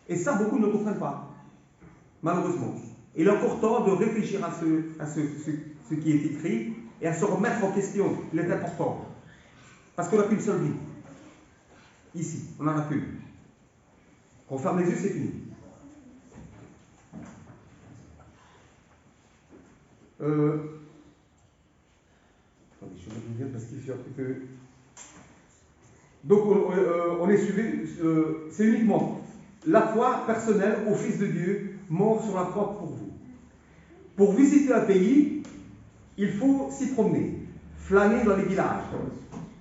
Et ça, beaucoup ne comprennent pas, malheureusement. Il est encore temps de réfléchir à ce qui est écrit et à se remettre en question. Il est important. Parce qu'on n'a qu'une seule vie. Ici, on n'en a qu'une. Quand on ferme les yeux, c'est fini. Attendez, je vais vous dire parce qu'il fait un petit peu. Donc, on est suivi, c'est uniquement la foi personnelle au Fils de Dieu, mort sur la croix pour vous. Pour visiter un pays, il faut s'y promener, flâner dans les villages,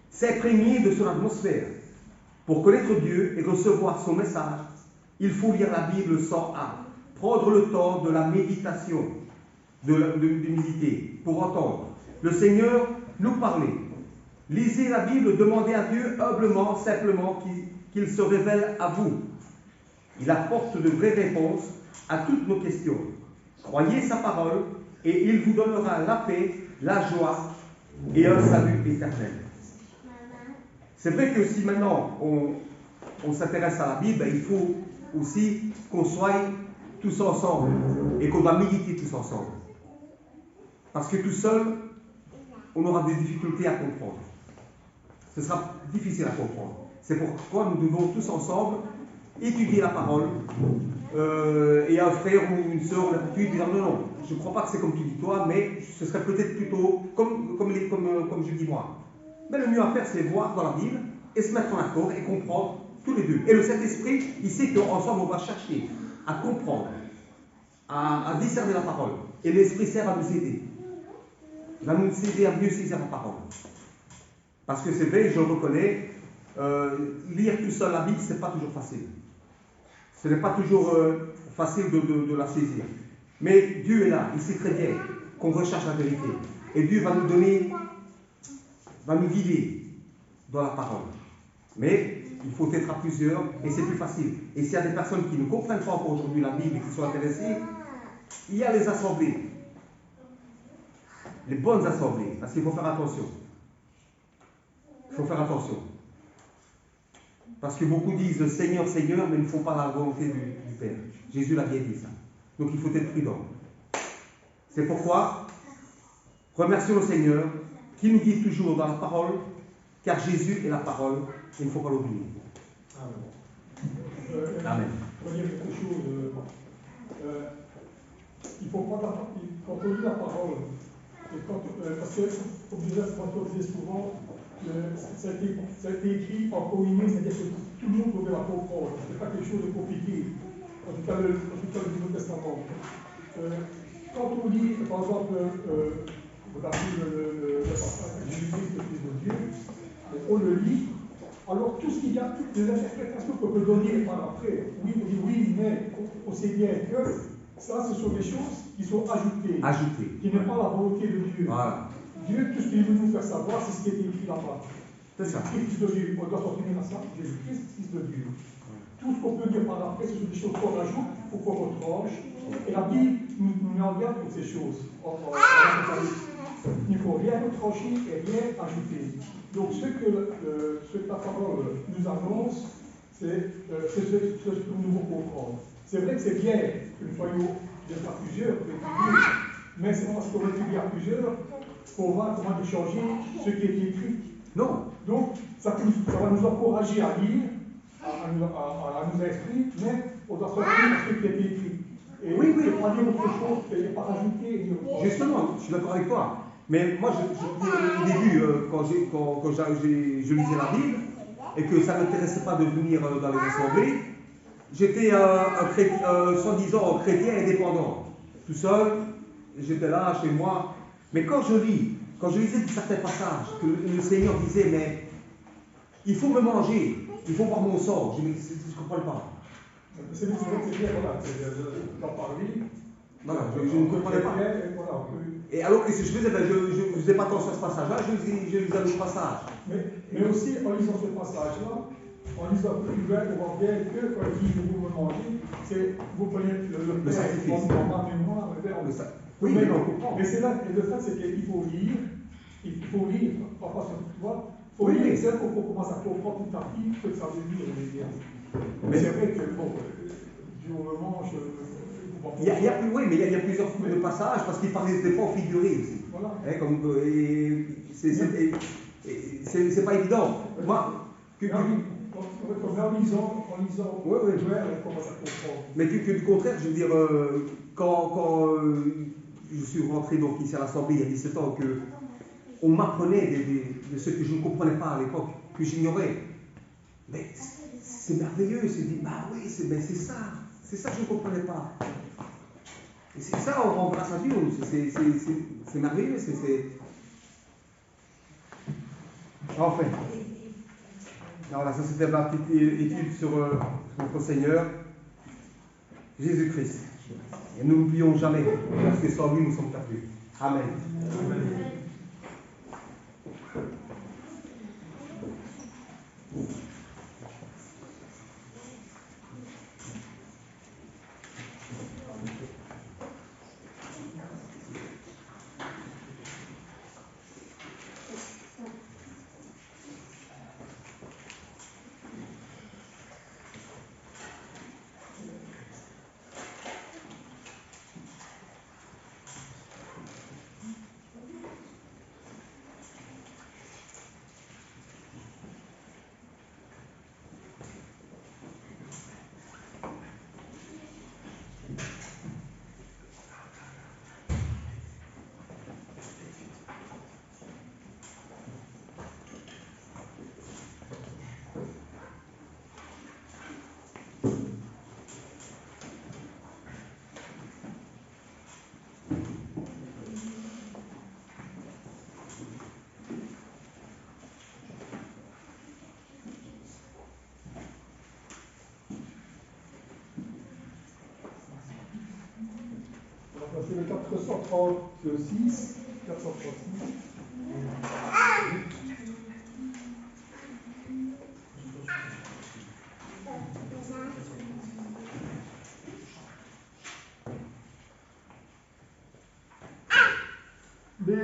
s'imprégner de son atmosphère. Pour connaître Dieu et recevoir son message, il faut lire la Bible sans hâte, prendre le temps de la méditation, de méditer, pour entendre le Seigneur nous parler. Lisez la Bible, demandez à Dieu humblement, simplement qu'il se révèle à vous. Il apporte de vraies réponses à toutes nos questions. Croyez sa parole et il vous donnera la paix, la joie et un salut éternel. C'est vrai que si maintenant on s'intéresse à la Bible, il faut aussi qu'on soit tous ensemble et qu'on doit méditer tous ensemble. Parce que tout seul, on aura des difficultés à comprendre. Ce sera difficile à comprendre. C'est pourquoi nous devons tous ensemble étudier la parole. Et un frère ou une sœur, on a l'habitude de dire non, je ne crois pas que c'est comme tu dis toi, mais ce serait peut-être plutôt comme je dis moi. Mais le mieux à faire, c'est voir dans la Bible et se mettre en accord et comprendre tous les deux. Et le Saint-Esprit, il sait qu'ensemble, on va chercher à comprendre, à discerner la parole. Et l'Esprit sert à nous aider. Il va nous aider à mieux saisir la parole. Parce que c'est vrai, je le reconnais, lire tout seul la Bible, ce n'est pas toujours facile. Ce n'est pas toujours facile de la saisir. Mais Dieu est là, il sait très bien qu'on recherche la vérité. Et Dieu va nous donner, va nous guider dans la parole. Mais il faut être à plusieurs et c'est plus facile. Et s'il y a des personnes qui ne comprennent pas encore aujourd'hui la Bible et qui sont intéressées, il y a les assemblées. Les bonnes assemblées, parce qu'il faut faire attention. Il faut faire attention. Parce que beaucoup disent Seigneur, Seigneur, mais ils ne font pas la volonté du Père. Jésus l'a bien dit ça. Donc il faut être prudent. C'est pourquoi, remercions le Seigneur qui nous guide toujours dans la parole, car Jésus est la parole, et il ne faut pas l'oublier. Amen. Je vais dire quelque chose. Il faut pas quand on lit la parole, parce que, comme je disais, on disait souvent, ça a été écrit en communion, c'est-à-dire que tout le monde pouvait la comprendre. Ce n'est pas quelque chose de compliqué. En tout cas, le Nouveau Testament. Quand on lit, par exemple, vous avez le passage de Jésus-Christ, le Fils de Dieu, on le lit, alors tout ce qu'il y a, toutes les interprétations qu'on peut donner par après, oui, on dit oui, mais on sait bien que ça, ce sont des choses qui sont ajoutées. Qui n'est pas la volonté de Dieu. Voilà. Dieu, tout ce qu'il veut nous faire savoir, c'est ce qui est écrit là-bas. C'est ça. Fils de Dieu, on doit s'en tenir à ça, Jésus-Christ, Fils de Dieu. Tout ce qu'on peut dire par après, ce sont des choses qu'on rajoute ou qu'on retranche. Et la Bible nous met en garde pour ces choses. Il ne faut rien retrancher et rien ajouter. Donc ce que la parole nous annonce, c'est ce que nous devons comprendre. C'est vrai que c'est bien que nous soyons à plusieurs, mais c'est pas parce qu'on étudie à plusieurs qu'on va comment changer ce qui est écrit. Non. Donc ça va nous encourager à lire, à nous inscrire, mais on doit sortir ce qui est écrit. Et Oui. ne pas dire autre chose, et pas rajouter. Justement, je suis d'accord avec toi. Mais moi, au début, quand je lisais la Bible, et que ça ne m'intéressait pas de venir dans les assemblées, j'étais soi-disant chrétien indépendant. Tout seul, j'étais là, chez moi. Mais quand je lisais certains passages, que le Seigneur disait, mais il faut me manger, il faut boire mon sang, je ne comprends pas. C'est bien, voilà, d'en parler. Voilà, je ne comprenais pas. Et alors, qu'est-ce que je faisais? Je ne faisais pas attention à ce passage-là, je lisais le passage. Mais aussi, en lisant ce passage-là, en lisant plus loin, on voit bien que quand il dit vous me mangez, c'est vous prenez le sacrifice. en ma mémoire, le Père. Oui, mais on comprend. Mais c'est là, et le fait, c'est qu'il faut lire, pas sur toi, il faut Oui, lire, mais- c'est qu'on commence à comprendre petit à petit ce que ça veut dire, les liens. Mais- C'est vrai que, bon, du moment, Il y a plusieurs de passages parce qu'il parlait des fois figurés aussi. Voilà. Hein, c'est pas évident. Moi, En lisant, Oui. on commence à comprendre. mais que du contraire, je veux dire, quand je suis rentré donc ici à l'Assemblée il y a 17 ans, que on m'apprenait de ce que je ne comprenais pas à l'époque, que j'ignorais. Mais c'est merveilleux, c'est dit, bah oui, c'est ça que je ne comprenais pas. Et c'est ça, on rend grâce à Dieu, c'est merveilleux, Enfin, voilà, ça c'était ma petite étude sur notre Seigneur, Jésus-Christ. Et nous n'oublions jamais, parce que sans lui nous sommes perdus. Amen. C'est le 436.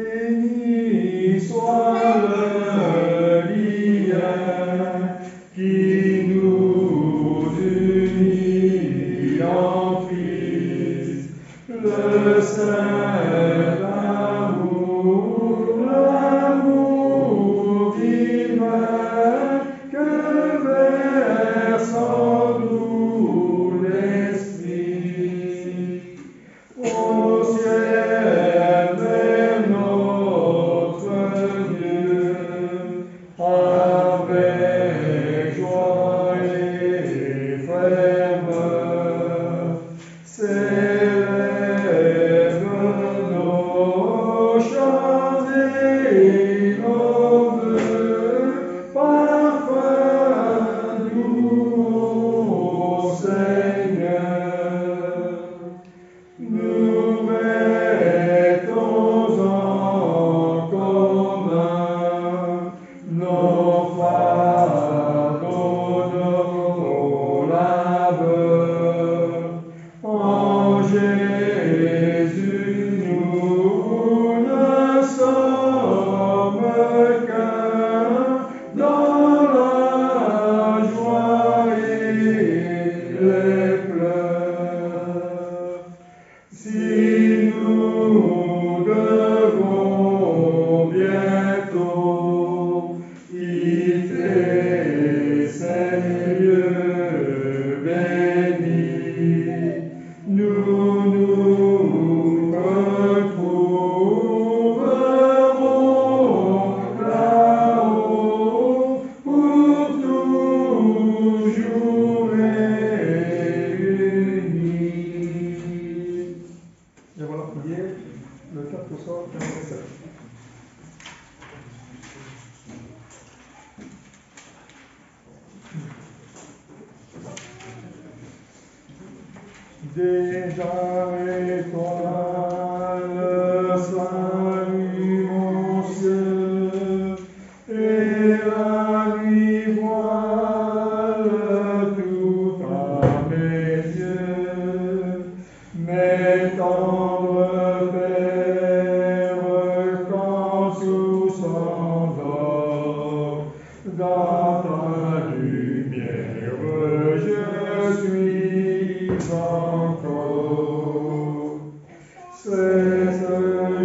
Béni soit le lien qui nous unit en Christ, le saint l'amour divin que verse en nous l'Esprit. Au ciel vers notre Dieu, avec joie et ferveur, s'élève nos Déjà étoile, salut mon ciel, et la nuit voile tout à mes yeux. Mes tendres pères, quand tout s'endort, dans ta lumière je suis encore. Cette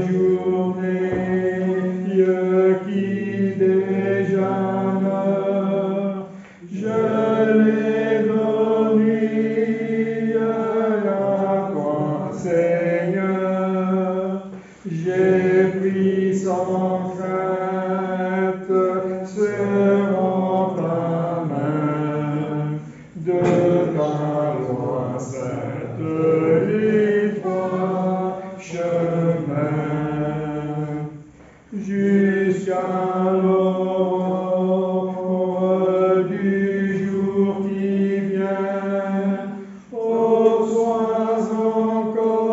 journée qui déjà meurt, je l'ai donnée à toi, Seigneur. J'ai pris sans crainte serrant ta main, de ta loi sainte les trois chemins, jusqu'à l'aurore du jour qui vient. Oh, sois encore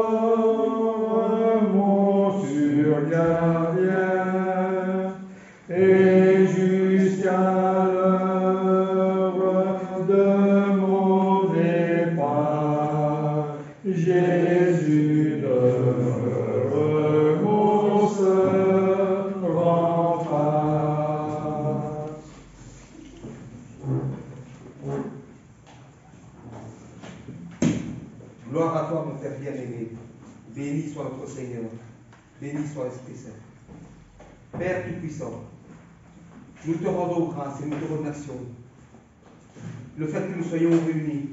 mon surgardien, et jusqu'à l'heure de mon départ, Jésus demeure mon seul rempart. Gloire à toi, mon Père bien-aimé. Béni soit notre Seigneur. Béni soit l'Esprit Saint. Père Tout-Puissant, nous te rendons grâce et nous te remercions. Le fait que nous soyons réunis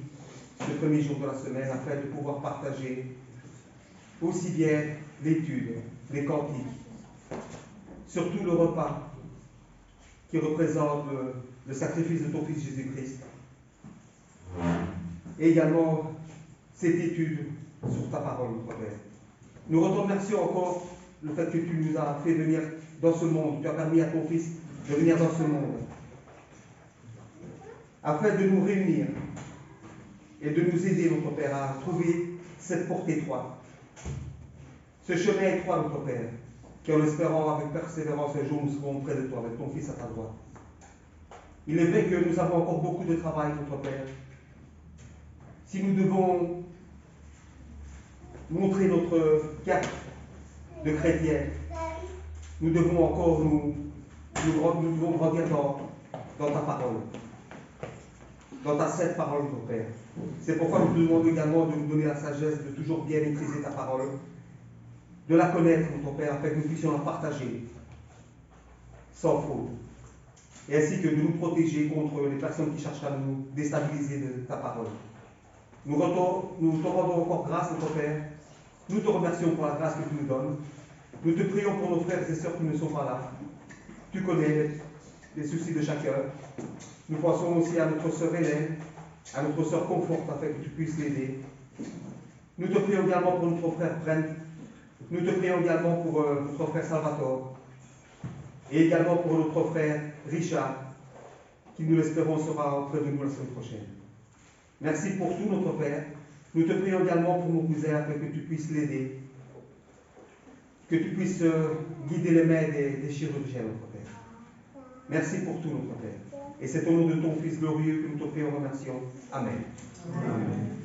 ce premier jour de la semaine afin de pouvoir partager aussi bien l'étude, les cantiques, surtout le repas qui représente le sacrifice de ton Fils Jésus-Christ, et également cette étude sur ta parole, notre Père. Nous te remercions encore le fait que tu nous as fait venir dans ce monde, tu as permis à ton Fils de venir dans ce monde, afin de nous réunir et de nous aider, notre Père, à trouver cette porte étroite, ce chemin étroit, notre Père, qui, en l'espérant avec persévérance, un jour nous serons près de toi, avec ton Fils à ta droite. Il est vrai que nous avons encore beaucoup de travail, notre Père. Si nous devons montrer notre carte de chrétien, nous devons encore nous devons grandir dans ta parole, dans ta sainte parole, notre Père. C'est pourquoi nous te demandons également de nous donner la sagesse de toujours bien maîtriser ta parole, de la connaître, notre Père, afin que nous puissions la partager sans faute, et ainsi que de nous protéger contre les personnes qui cherchent à nous déstabiliser de ta parole. Nous te rendons encore grâce, notre Père. Nous te remercions pour la grâce que tu nous donnes. Nous te prions pour nos frères et sœurs qui ne sont pas là. Tu connais les soucis de chacun. Nous pensons aussi à notre sœur Hélène, à notre sœur Conforte, afin que tu puisses l'aider. Nous te prions également pour notre frère Brent. Nous te prions également pour notre frère Salvatore. Et également pour notre frère Richard, qui, nous l'espérons, sera auprès de nous la semaine prochaine. Merci pour tout, notre Père. Nous te prions également pour mon cousin, afin que tu puisses l'aider, que tu puisses guider les mains des chirurgiens, notre Père. Merci pour tout, notre Père. Et c'est au nom de ton Fils glorieux que nous te prions et remercions. Amen. Amen.